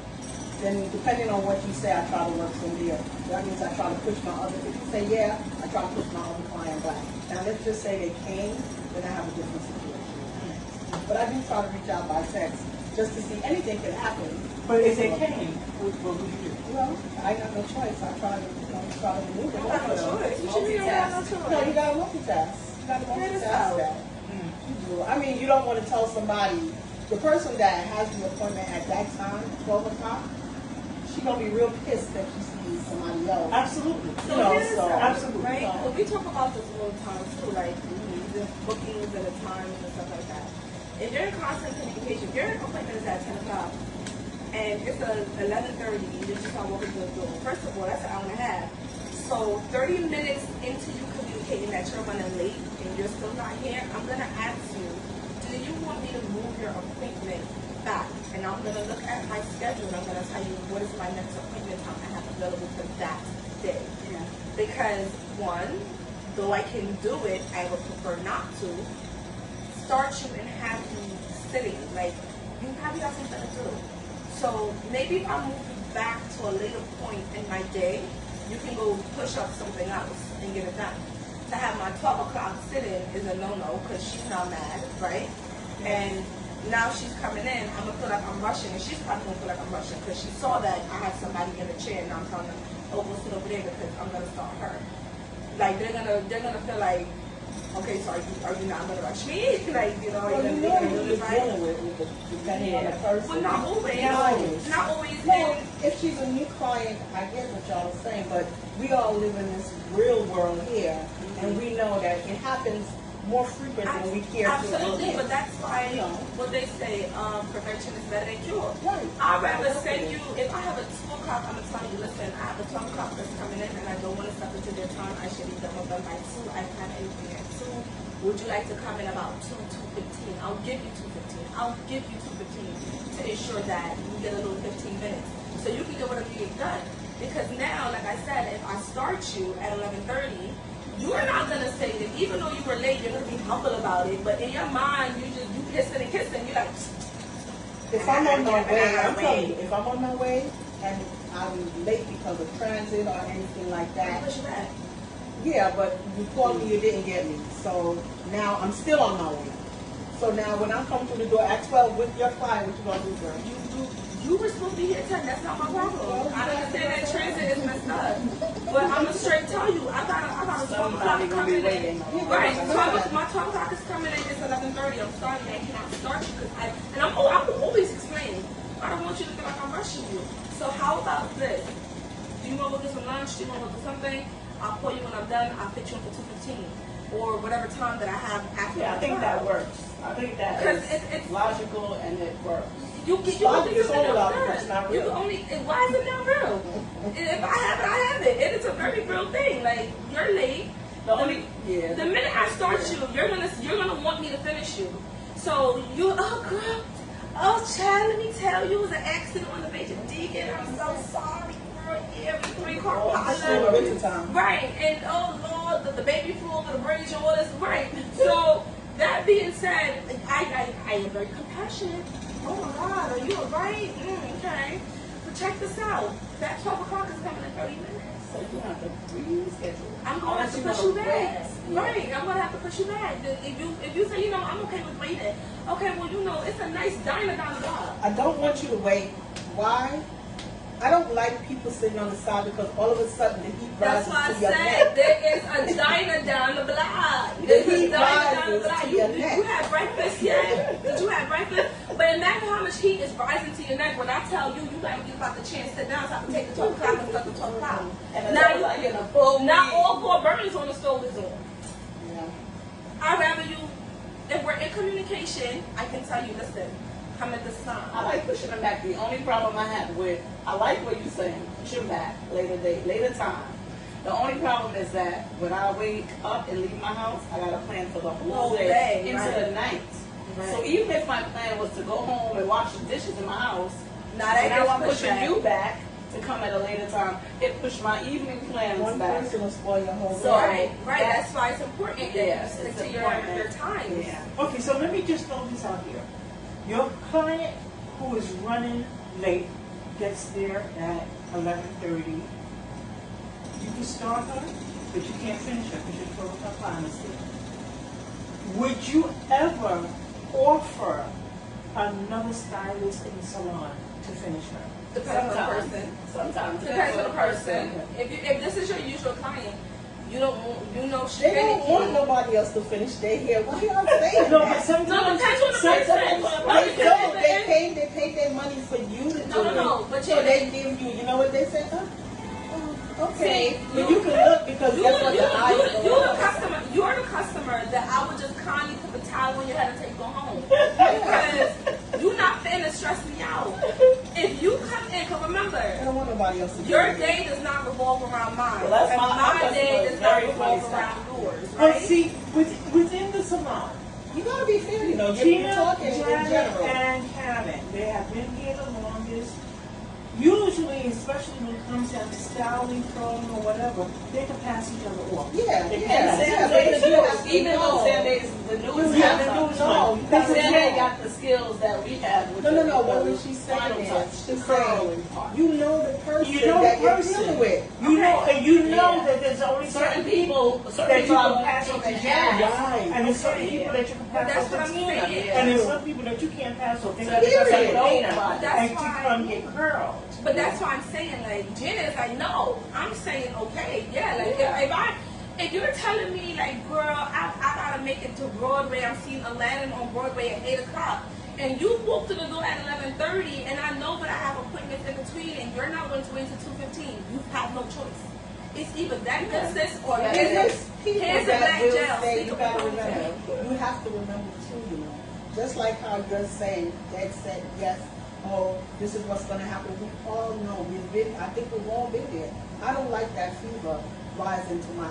Then depending on what you say, I try to work from there. That means I try to push my other, if you say yeah, I try to push my other client back. Now let's just say they came, then I have a different situation. But I do try to reach out by text, just to see anything could happen. But if they came, what would you do? Well, I got no choice. I try to, try to maneuver. You don't have no choice. You should be able to have no choice. No, you gotta multitask. You gotta multitask that. You do. I mean, you don't want to tell somebody, the person that has the appointment at that time, 12 o'clock, she's gonna be real pissed that she sees somebody else. Absolutely. So here's the absolutely. right? So we talk about this all the time too, like the bookings and the times and stuff like that. If you're in constant communication, if your appointment is at 10 o'clock and it's 11:30, you just start walking through the door. First of all, that's an hour and a half. So 30 minutes into you communicating that you're running late and you're still not here, I'm gonna ask you, do you want me to move your appointment back? And I'm gonna look at my schedule and I'm gonna tell you what is my next appointment time I have available for that day. Yeah. Because one, though I can do it, I would prefer not to start you and have you sitting. Like, you probably got something to do. So maybe if I move you back to a later point in my day, you can go push up something else and get it done. To have my 12 o'clock sit-in is a no-no because she's not mad, right? And now she's coming in, I'm gonna feel like I'm rushing, and she's probably gonna feel like I'm rushing because she saw that I had somebody in a chair, and I'm telling them, oh, go sit over there because I'm gonna start her. Like they're gonna feel like, okay, so are you not gonna rush me? Like, you know, Well, you're you gonna know be who you're dealing with depending on the person. Well, not always. Not always. Not always. Well, if she's a new client, I get what y'all are saying, but we all live in this real world here, and we know that it happens more frequent than we care to Absolutely, admit. but that's why You know. what they say, prevention is better than cure. Right. I'd rather send you, if I have a 2 o'clock, I'm going to tell you, listen, I have a 12 o'clock that's coming in and I don't want to step into their time. I should be done with them by 2. I don't have anything at 2. Would you like to come in about 2:15? I'll give you 2:15. I'll give you 2:15 to ensure that you get a little 15 minutes. So you can get whatever you get done. Because now, like I said, if I start you at 11:30, you're not gonna say that even though you were late, you're gonna be humble about it. But in your mind, you kissing and kissing. You're like, If I'm on my way, I'm telling you, if I'm on my way and I'm late because of transit or anything like that, push back. yeah, but you called me, you didn't get me. So now I'm still on my way. So now when I come through the door at 12 with your client, what you gonna do, girl? You were supposed to be here at 10. That's not my problem. I understand that transit is messed up. But I'm gonna straight tell you, I got a 12 o'clock coming in. Right, my 12 o'clock is coming in. It's 11:30. I'm sorry, I cannot start you because I will always explain. I don't want you to feel like I'm rushing you. So how about this? Do you want to go get some lunch? Do you want to go do something? I'll call you when I'm done. I'll fit you in for 2:15. or whatever time that I have after. Yeah, I think that works. I think that Because is it's logical and it works. you Logic is all something else logical, done. it's not You real. can only why is it not real? If I have it, I have it. And it's a very real thing. Like you're late. The only The minute I start you, you're gonna want me to finish you. So you, oh girl, oh child, let me tell you, it was an accident on the Major Deacon. I'm so sorry, girl. Yeah, we 3-car pilot. Winter time. Right, and oh Lord, the baby flew over the bridge and all this. Right. So that being said, I am very compassionate. Oh my God, are you alright? Okay. But check this out. That 12 o'clock is coming in 30 minutes. so you have to reschedule. I'm going to have to push you back. Right, I'm going to have to push you back. If you say, I'm okay with waiting. Okay, well, it's a nice diner down the block. I don't want you to wait. Why? I don't like people sitting on the side because all of a sudden the heat That's rises why I to your said neck. there is a diner down the block. The There's a heat diner down the rises block. to You, your did neck. you have breakfast yet? Did you have breakfast? But imagine how much heat is rising to your neck when I tell you gotta give about the chance to sit down so I can take the 12 o'clock and start the 12 o'clock. And Now it's like in a full not week. all 4 burners on the stove is on. Yeah. I'd rather you, if we're in communication, I can tell you, listen, come at this time. I like pushing them back. The only problem I have with, I like what you're saying, push them back, later time. The only problem is that when I wake up and leave my house, I got to plan for the whole day into right. the night. Right. So even if my plan was to go home and wash the dishes in my house, Now that now gets I'm pushed pushing back. you back to come at a later time. It pushed my evening plans One back. person will spoil your whole So- day. Right. That's why it's important that Yeah, you stick it's to your important. times. Yeah. Okay, so let me just throw this out here. Your client who is running late gets there at 11:30. You can start her, but you can't finish her because your 12 o'clock line is there. Would you ever offer another stylist in the salon to finish her? Depends on the person. Sometimes. Depends on the person. If this is your usual client, you don't she's They don't want finicky. nobody else to finish. They here. Why y'all saying No, but that? sometimes, No, depends on the sometimes- person. They don't. They paid their money for you to do No, it. but so they give you. You know what they say? Okay. See, But you can look because guess what? The eyes you're the customer that I would just kindly put the towel on your head and take you home. Because you're not finna stress me out. If you come in, because remember, I don't want nobody else to do your it. day does not revolve around mine. Well, that's and my my day customer. does not Very revolve funny around yours, But right? see, within the salon, You gotta be fair. You know, you're Tina, talking in Janet, general. and Karen, they have been here the longest. Usually, especially when it comes down to styling, curling, or whatever, they can pass each other off. Yeah, They can yeah, pass And each yeah, other Sanday but too, you have to even though know. Sanday is the newest Yeah, one, the newest No, one. because Sanday got the skills that we have with No. the What she's final saying touch, is, the she's curling saying, part. you know the person You know that the you're person. dealing with. You know, and you know Yeah. that there's only Certain people that you are can pass on to even Janet, ask. Right. and there's certain Yeah. people that you can pass That's on what to I'm Tina, saying. and there's some people that you can't pass on to So because they Period. know Nobody. That's and to why- come get curled. But that's why I'm saying, like, Jenna is like, no. I'm saying, okay, yeah. Like, if you're telling me, like, girl, I gotta make it to Broadway. I'm seeing Aladdin on Broadway at 8 o'clock. And you walk to the door at 11:30, and I know that I have appointments in between, and you're not going to wait until 2:15. You have no choice. It's either that good sis or Yeah. There's people here's a that black will gel. say, Stick you a gotta ponytail. remember, you have to remember too, just like how you're saying, Dad said, yes, oh, this is what's gonna happen. We all know, I think we've all been there. I don't like that fever rising to my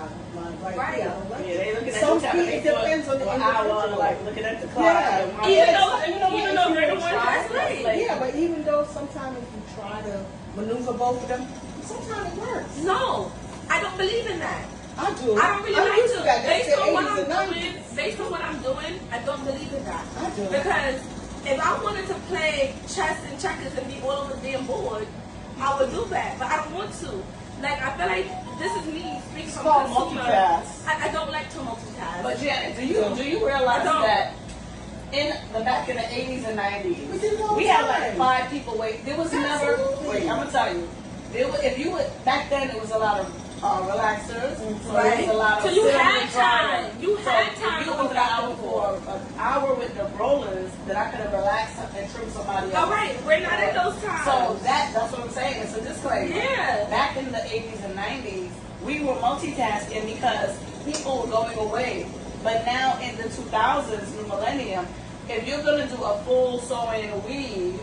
right here. I don't like Yeah, they it. looking at Some you, trying to people, make it depends on the an hour, individual. like looking at the clock. Yeah. and Even Yes, though- you know what, even if though you they're the try- ones that's late. Yeah, but even though sometimes if you try to maneuver both of them, sometimes it works. No, I don't believe in that. I do. I don't really I'm like used to. to that. That's Based the on what 80s I'm and doing, 90s. based on what I'm doing, I don't believe in that. I do. Because if I wanted to play chess and checkers and be all over the damn board, I would do that. But I don't want to. Like, I feel like this is me speaking It's from called consumer. multitask. I don't like to multitask. But Janet, do you realize I don't. that in the back in the 80s and 90s, We did it all we the had like time. 5 people wait. There was never. Absolutely. Wait, I'm gonna tell you. If you would back then, it was a lot of relaxers. So there was a lot of So you sit had and dry. time. You had So time if to you go was back out and for forth. an hour with the rollers, then I could have relaxed and trimmed somebody else. All right, we're not in those times. So that's what I'm saying. It's a disclaimer. Yeah. Back in the 80s and 90s, we were multitasking because people were going away. But now in the 2000s, the millennium, if you're going to do a full sewing and weave,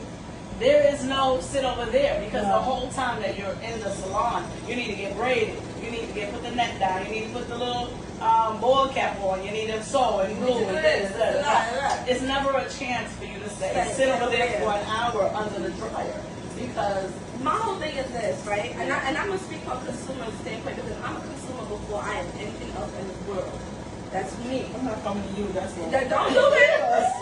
there is no sit over there, because the whole time that you're in the salon, you need to get braided, you need to put the neck down, you need to put the little ball cap on, you need to sew and glue and this, that. It's never a chance for you to say, sit over there for an hour under the dryer, because my whole thing is this, right? And I'm going to speak from a consumer standpoint, because I'm a consumer before I am anything else in this world. That's me. I'm not coming to you, that's all. Don't do it.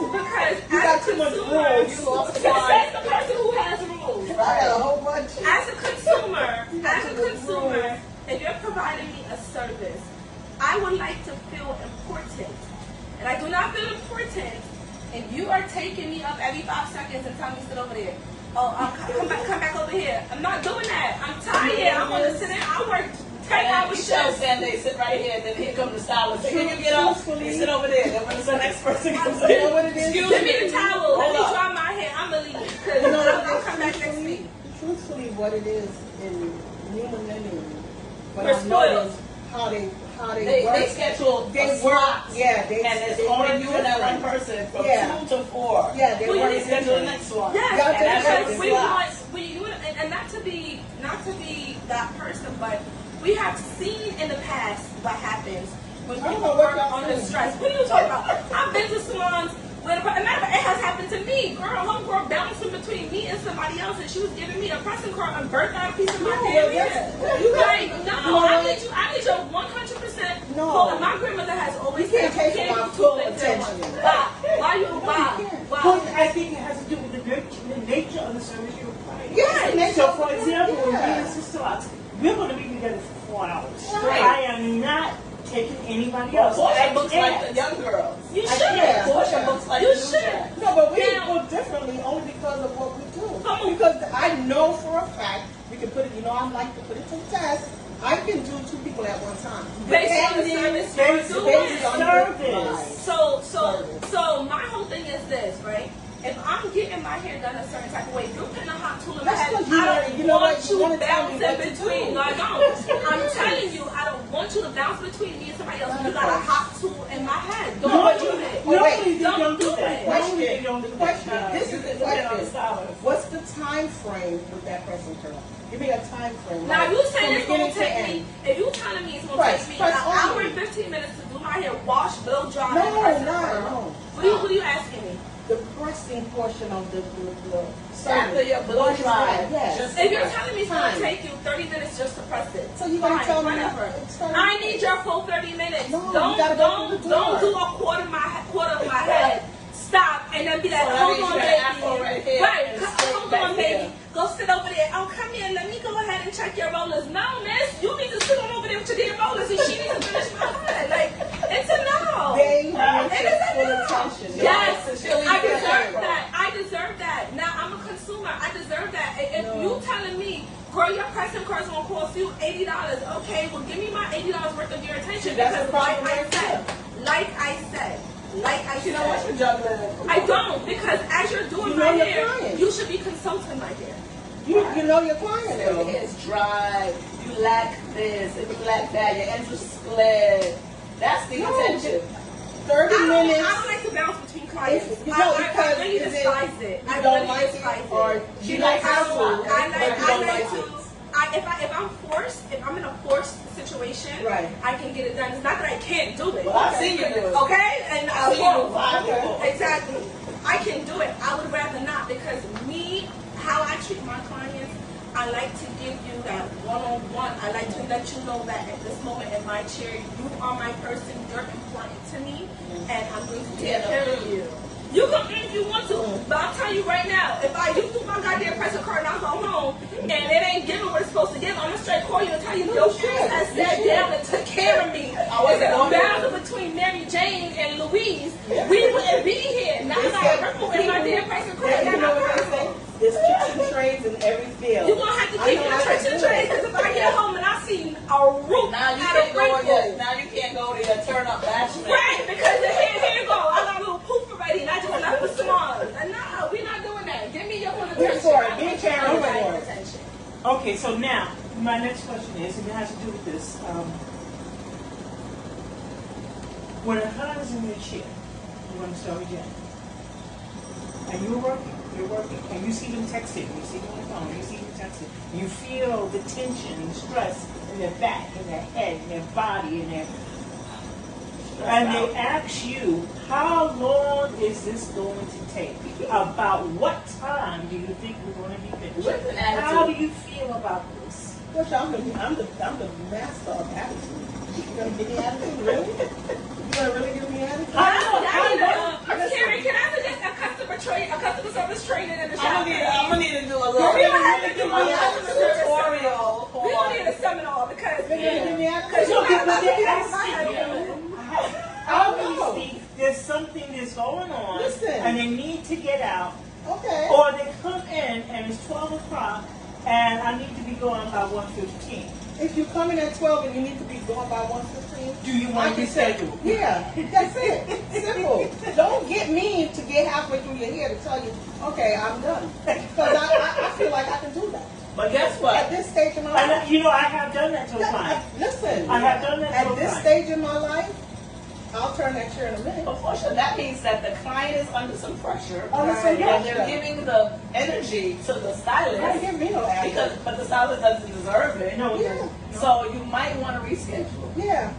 Because you got too much rules. That's the person who has rules. I got a whole bunch. As a consumer, if you're providing me a service, I would like to feel important. And I do not feel important if you are taking me up every 5 seconds and telling me sit over there. Oh, come back over here. I'm not doing that. I'm tired. I want to sit in. I work 10 hours shifts. And they sit right here, then here comes the stylist. Can you get up? You sit over there. Then when the next person comes in, you know what it is? Give me the towel. Let me dry my hair. I'm going to leave. Because I'll come back next week. Truthfully, what it is in new millennium, what We're I've noticed, spoiled. how they work. They schedule They a work, slot, yeah. and it's only you and that one person from 2 to 4. Yeah, they Well, work you schedule the different. next one. Yes, Y'all and just because work we the want, slots. and not to be that person, but we have seen in the past what happens when I don't people know what work y'all under seen. stress. What are you talking about? I've been to salons where, matter of fact, it has happened to me. Homegirl bouncing between me and somebody else, and she was giving me a pressing card and burnt out a piece of my damn hair. Like, no, I need your 100%. No. My grandmother has always You can't said, take my do full it. attention. Why? But I think it has to do with the nature of the service you provide. Yes, So, for example, when we yeah. assist slots, we're going to be together for 4 hours. Right. I am not taking anybody Well, else. Portia looks like the young girls. You should. Yeah. Portia looks like You the new should. girls. No, but we Now- work differently only because of what we do. Come on. Because I know for a fact, we can put it, I like to put it to the test, I can do 2 people at one time. Based on the Depending- service you're based doing. on the- Service. So my whole thing is this, right? If I'm getting my hair done a certain type of way, if you're putting a hot tool in my That's head, what you I want- don't you know want what, you you wanna tell me bouncing what to between. do. No, I don't. I'm telling you, I don't want you to bounce between me and somebody else. You got a hot tool in my head. Don't No, do it. Normally they Don't don't do do that. it. Normally they don't do Question, that. this is the Depending on the question. stylist. What's the time frame with that pressing curl? Give me a time frame. Now like, you saying from it's gonna beginning to take end. me? If you telling me it's gonna Press, take me press an hour only. and 15 minutes to do my hair, wash, blow dry, No, and press no, and curl. no. What are you asking me? The pressing portion of the After your blow dry, yes. just- If you're telling me it's gonna Time. take you 30 minutes just to press it, So you gonna fine, tell me whatever. it's 30 I minutes. need your full 30 minutes. No, you gotta go through the don't door. do a quarter of my head. Stop and then be like, So that hold means on, you got an afro baby. right here Right, and straight hold back on, baby. here. Go sit over there. Oh, come here. Let me go ahead and check your rollers. No, miss, you need to sit on over there with your damn rollers, and she needs to finish my head. Like, it's a no. They want It your is a full no. attention. Yes, So she'll I leave your deserve hair. that. I deserve that. Now I'm a consumer. I deserve that. If No. you telling me, girl, your pressing car's gonna cost you $80, okay? Well, give me my $80 worth of your attention. That's the Because, problem like I right said, You know what, you're juggling. I don't, because as you're doing You my know your hair, client. you should be consulting my hair. You know your client Your though. hair is dry. You lack this. You lack that. Your ends are split. That's the No. intention. 30 I minutes. don't like to bounce between clients. If- you I know, because really is it- despise it. you I don't really like it, despise it. or you She like likes how to. to, I but you don't like like to. it. If I'm forced, if I'm in a forced situation, Right. I can get it done. It's not that I can't do it. Well, I've seen you do it. Okay, and I've seen you do five Okay. people. Exactly. I can do it. I would rather not, because how I treat my clients, I like to give you that one-on-one. I like to let you know that at this moment in my chair, you are my person. You're important to me, and I'm going to take care of you. You can if you want to, but I'll tell you right now, if you do my goddamn pressing card and I go home and it ain't giving what it's supposed to give, I'm gonna straight call you and tell you, your parents has sat down and took care of me. I wasn't It's a going battle between Mary Jane and Louise. We wouldn't be here. Now I got ripple in my damn pressing card. Yeah, you know what they say? There's tricks and trades in every field. You're gonna have to keep your tricks and trades, because if I get home and I see a root Now you out can't of go on wrinkle, now you can't go to your turn up bachelor. right? Because here you go. I got a little poof already, and I just left the salon. And no, we're not doing that. Give me your full attention. for it. I Be want Karen your for it. attention. Okay, so now my next question is, and it has to do with this. when a client is in your chair, you're going to start with Jen. And you're working, and you see them texting, you see them on the phone, you see them texting, you feel the tension, the stress in their back, in their head, in their body, in their... And they ask you, how long is this going to take? About what time do you think we're going to be finished? With an attitude. How do you feel about this? Which I'm the master of attitude. You gonna give me attitude, really? You gonna really give me attitude? Karen, can I suggest a customer service training in the shop? I'm gonna need to do a little We're gonna have to do a tutorial. We're gonna need a seminar because You're gonna give me because attitude? you got a lot of They're people asking behind you, you. obviously, there's something that's going on, Listen. and they need to get out, Okay. or they come in and it's 12 o'clock, and I need to be going by 1:15. If you come in at 12 and you need to be going by 1:15, Do you want to reschedule? yeah, that's it. Simple. Don't get me to get halfway through your hair to tell you, okay, I'm done. Because I feel like I can do that. But guess At what? this stage in my life. And you know, I have done that to a client. Listen, I have done that to at a this client. stage in my life, I'll turn that chair in a minute. But Portia, that means that the client is under some pressure. Under some And pressure. they're giving the energy to the Don't stylist give me no attitude. but the stylist doesn't deserve it. No, Yeah. So you might want to reschedule. Yeah.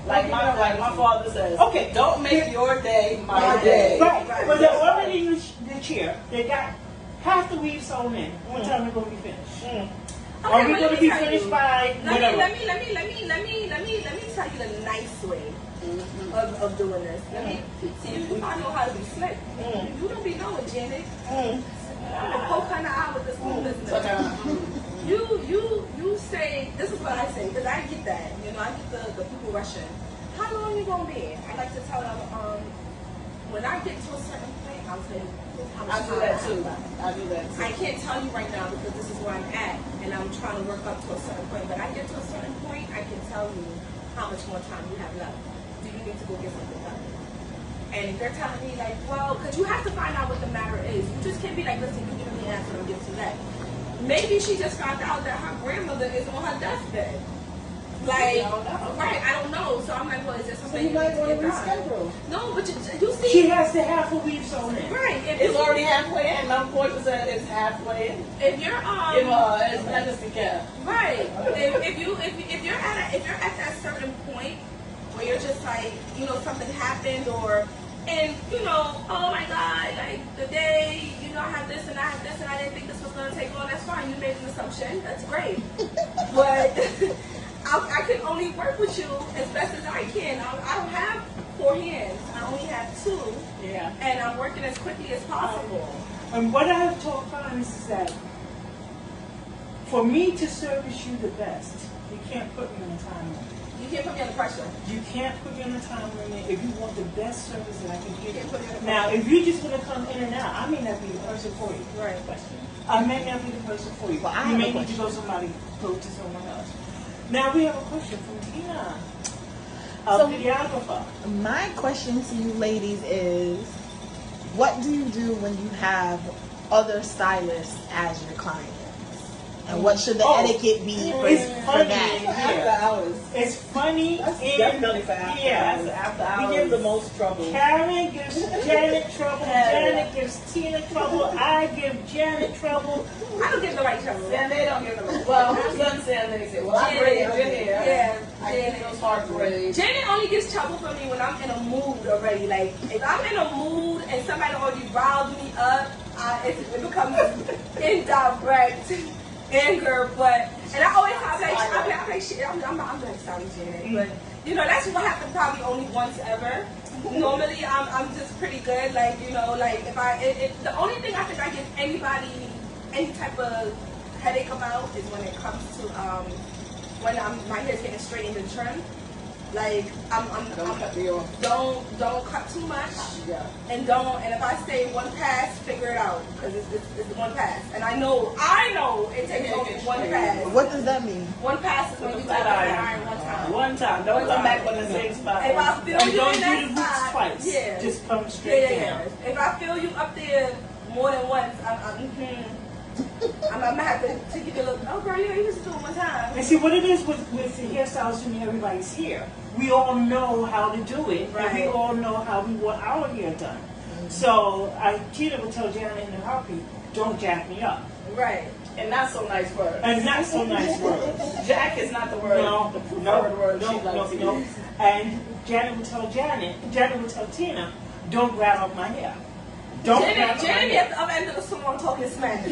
Like my father says, Okay. don't make your day my My day. day. Right. But they're already in the chair. They got half the weave sewn in. What time are we going to be finished? Are we but going let to me be tell finished you. by whatever? Let me tell you the nice way of doing this. See, you I know how to be slick. You don't be knowing, Janet. I'm gonna poke her in the eye with this whole business. You say, this is what I say, because I get that. You know, I get the people rushing. How long you gonna be? I like to tell them, when I get to a certain point, I'll tell you how much I do time that have too. left. I do that too. I can't tell you right now because this is where I'm at, and I'm trying to work up to a certain point. But I get to a certain point, I can tell you how much more time you have left. Do you need to go get something done? And if they're telling me like, well, because you have to find out what the matter is. You just can't be like, listen, you give me an answer, I'll give you that. Maybe she just found out that her grandmother is on her deathbed. Like, I don't know. right, I don't know. So I'm like, well, is there So something you might want to get done? reschedule. No, but you see, She has to have her weave sewn in. right? If It's you- already halfway in. I'm Portia said it's halfway in. If you're Give her as medicine cap. right, if you're at that certain point where you're just like, you know, something happened and you know, oh my God, like the day, you know, I have this and I have this and I didn't think this was gonna take long. That's fine. You made an assumption. That's great, but I can only work with you as best as I can. I don't have 4 hands. I only have 2. Yeah. And I'm working as quickly as possible. And what I have told clients is that for me to service you the best, you can't put me on a time limit. You can't put me under pressure. You can't put me on a time limit if you want the best service that I can give Can't put me you. under Now, pressure. if you're just going to come in and out, I may not be the person for you. Right. I may not be the person for you. Well, I You have may a need to go to someone else. Now, we have a question from Tina, a So- videographer. My question to you ladies is, what do you do when you have other stylists as your clients? And what should the Oh, etiquette be for, it's for funny. that? After hours. It's funny. That's and- definitely for after Yeah. hours. After We hours. give the most trouble. Karen gives Janet trouble. Janet gives Tina trouble. I give Janet trouble. I don't give the right trouble. Then they don't give them. Well, who's done saying they say, well, I braided your hair. Yeah, I get those hard braids. Janet only gets trouble for me when I'm in a mood already. Like, if I'm in a mood and somebody already riled me up, it becomes indirect anger. But, and I always have like, shit, I'm like, sorry, Janet. But, you know, that's what happened probably only once ever. Normally, I'm just pretty good. Like, you know, like, the only thing I think I give anybody any type of headache about is when it comes to, when my hair's getting straightened and trimmed. Like, Don't cut me off. don't cut too much, Yeah. and if I say one pass, figure it out, because it's one pass, and I know it takes only one pass. What does that mean? One pass is when you do the flat iron one time. One time. Don't come back on the same spot. If I feel And you don't in do that the roots spot, twice. yeah, Just come straight yeah. down. If I feel you up there more than once, I'm gonna have to give you a look. Oh, girl, you used to do it one time. And see what it is with the hairstylists and everybody's hair. We all know how to do it, and we Right. all know how we want our hair done. So Tina would tell Janet in a heartbeat, don't jack me up. Right. And not so nice words. And not so nice words. Jack is not the word. No, the preferred word she likes to use. And Janet would tell Tina, don't grab up my hair. Don't grab up my Janet hair. at the other end of the salon talking smack.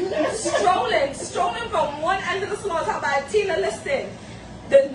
strolling from one end of the salon talking about Tina, listen.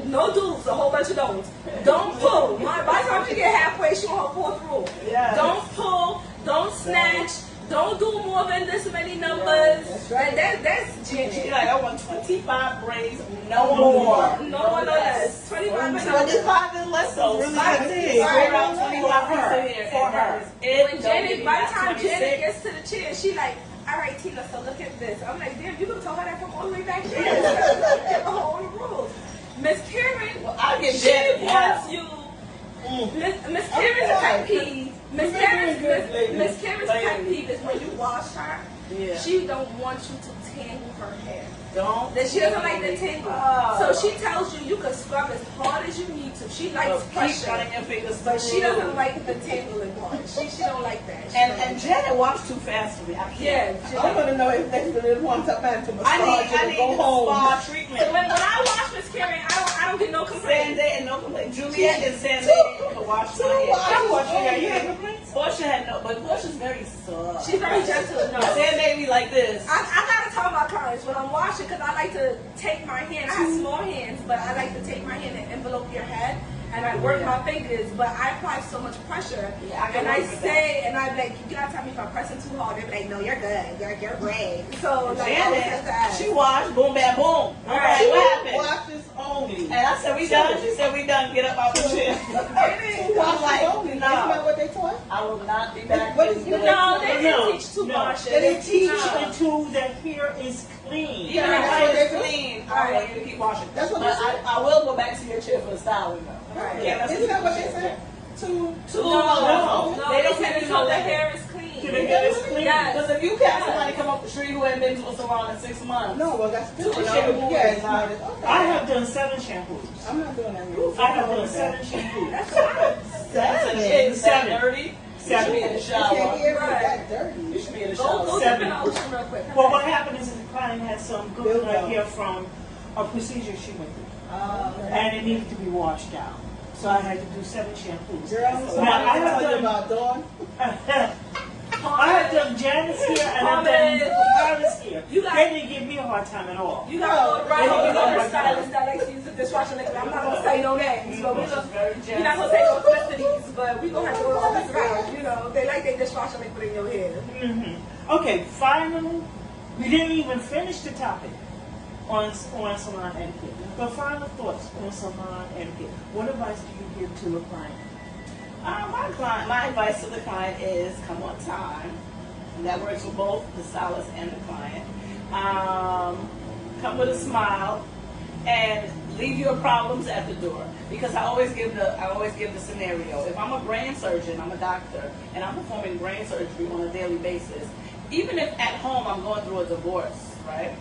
No do's, a whole bunch of don'ts. Don't pull. By the time she get halfway, she on her fourth rule. Yes. Don't pull, don't snatch, don't do more than this many numbers. That's right. And that's She's Janet. like, I want 25 braids, no more. No one less. 25 and under. 25 and less So is really I good. think we're out 25 For her. here. For and that her. is it. When Don't Janet, give me by the that time 26. Janet gets to the chair, she like, all right, Tina, so look at this. I'm like, damn, you could have told her that from all the way back here. Get the whole rules. Miss Karen, Well, I'll give she Janet wants one. you. Miss Karen's pet peeve. Miss Karen's pet peeve is when you wash her. Yeah. She don't want you to tangle her hair. Don't. That she doesn't like the tingle. Oh. So she tells you can scrub as hard as you need to. She likes Keep pressure, running your fingers but she through. doesn't like the tangling part. She don't like that. She And don't and like Janet walks too fast for me. I can't. that. I want to know if they really want a man to massage I and need go home. spa So treatment. when I wash Miss Karen, I don't get no complaints. Sanday and no complaint. Juliet and Sanday can wash my hair. I watch her. You have complaints? Portia had no, but Portia's very soft. She's very gentle. No. Sanday be like this. I gotta tell my clients when I'm washing because I like to take my hand. I have small hands, but I like to take my hand and envelope your head, and I work my fingers. But I apply so much pressure, Yeah, I can and I work with say, and I'm like, you gotta tell me if I'm pressing too hard. They're like, no, you're good. You're great. So like, I always have to Janet, ask. she washed, boom, bam, boom. All right, She what happened? washes only. And I said, we done? She said, we done. Get up out the chair. Two washes like, only. no. Isn't that what they taught? I will not be back. What is in your- the- No, they No, didn't teach two no. washes. They didn't teach No. Until the hair is clean. Even Right. if Right. it's clean, I want you to keep washing. That's what But they said. I will go back to your chair for the styling though. Right. Yeah, that's Isn't that what they said? Two. Two. No, They don't said tell you until no the limit. hair is clean. Till the hair is clean. Yes. Because if you have somebody come up the street who ain't been to a salon in 6 months, No, well, that's Two different. shampoos. Yeah, it's not. Okay. I have done 7 shampoos. I'm not doing that. I have done 7 shampoos. That's fine. that's a kid is that 7. dirty. You should be in the Your shower. hair is Right. that dirty. You should be in the Go shower. dip in the ocean real quick. Well, what happened is the client had some good Build-up. hair from a procedure she went through, Okay. and it needed to be washed out. So I had to do 7 shampoos. Girl, so Now, I I have tell you done- about Dawn. I have done Janet's hair and I've done Iris hair. You got- They didn't give me a hard time at all. You gotta go right No, home with no, other no. stylists that like to use the dishwasher liquid. I'm not gonna say no names, but we're Which is very not gonna say no ethnicities, but we gonna have to go all this route. You know, they like their dishwasher liquid in your hair. Okay, final. We didn't even finish the topic on salon etiquette. But final thoughts on salon etiquette. What advice do you give to a client? My advice to the client is come on time. And that works for both the stylist and the client. Come with a smile and leave your problems at the door. Because I always give the scenario. If I'm a brain surgeon, I'm a doctor, and I'm performing brain surgery on a daily basis, even if at home I'm going through a divorce, right?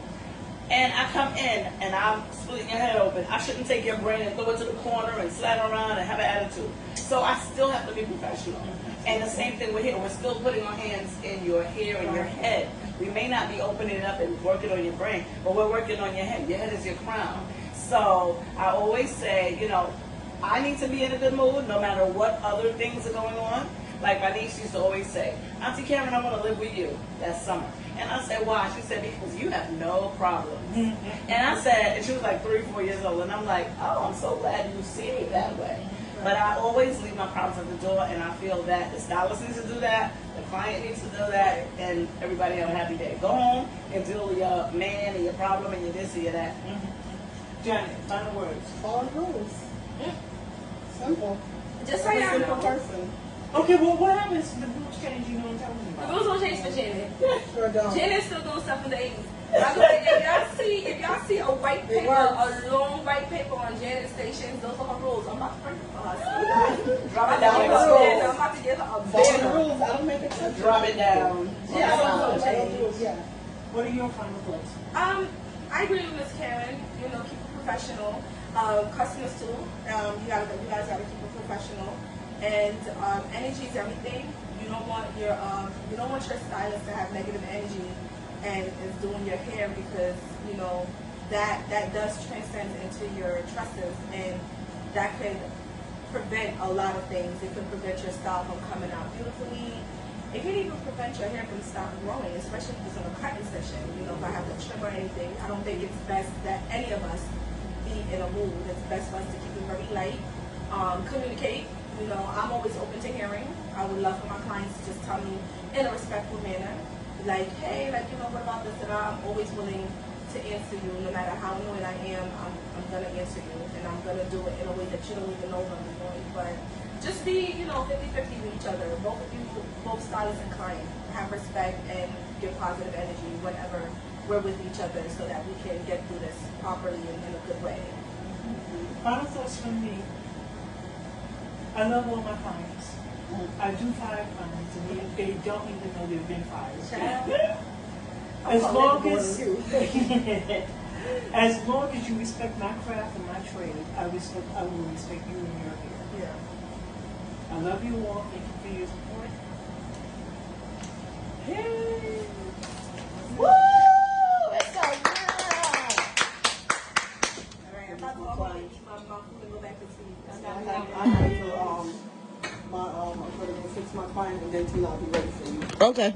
And I come in and I'm splitting your head open, I shouldn't take your brain and throw it to the corner and slap around and have an attitude. So I still have to be professional. And the same thing with here. We're still putting our hands in your hair and your head. We may not be opening it up and working on your brain, but we're working on your head. Your head is your crown. So I always say, I need to be in a good mood no matter what other things are going on. Like my niece used to always say, Auntie Karen, I want to live with you that summer. And I said, why? She said, because you have no problems. And I said, and she was like 3, 4 years old. And I'm like, oh, I'm so glad you see it that way. But I always leave my problems at the door, and I feel that the stylist needs to do that, the client needs to do that, and everybody have a happy day. Go home and deal with your man and your problem and your this and your that. Janet, final words. Follow the rules. Simple. Just so I'm a y'all simple know, person. Okay, well, what happens if the rules change? You know what I'm talking the about. rules won't change for Janet. Sure don't. Janet's still doing stuff in the 80s. By the way, if y'all see a white It paper, works. a long white paper on Janet's stations, those are her rules. I'm about to print it for her. Drop it I'm down. about to give her a Follow the banner. rules. I don't make exceptions. Drop it down. Yeah, I don't do it. Yeah. What are your final thoughts? I agree with Miss Karen. You know, keep it professional. Customers too. You guys gotta keep it professional. And energy is everything. You don't want your stylist to have negative energy and is doing your hair, because you know that does transcend into your tresses, and that could prevent a lot of things. It could prevent your style from coming out beautifully. It can even prevent your hair from stop growing, especially if it's in a cutting session. You know, if I have to trim or anything, I don't think it's best that any of us be in a mood. It's best for us to keep it very light. Communicate. You know, I'm always open to hearing. I would love for my clients to just tell me in a respectful manner, like, hey, like, you know, what about this? And I'm always willing to answer you, no matter how annoyed I am. I'm gonna answer you, and I'm gonna do it in a way that you don't even know I'm annoyed. But just be, you know, 50-50 with each other. Both of you, both stylist and client, have respect and give positive energy whenever we're with each other, so that we can get through this properly and in a good way. Final thoughts from me. I love all my clients. I do fire clients, and they don't even know they've been fired. As long as you respect my craft and my trade, I will respect you and your hair. Yeah. I love you all. Thank you for your support. Hey. Woo! It's so good. All right, I'm about to go and eat my food and go back to sleep. I have to, I'm going to fix my client, and then Tina, I'll be ready for you. Okay.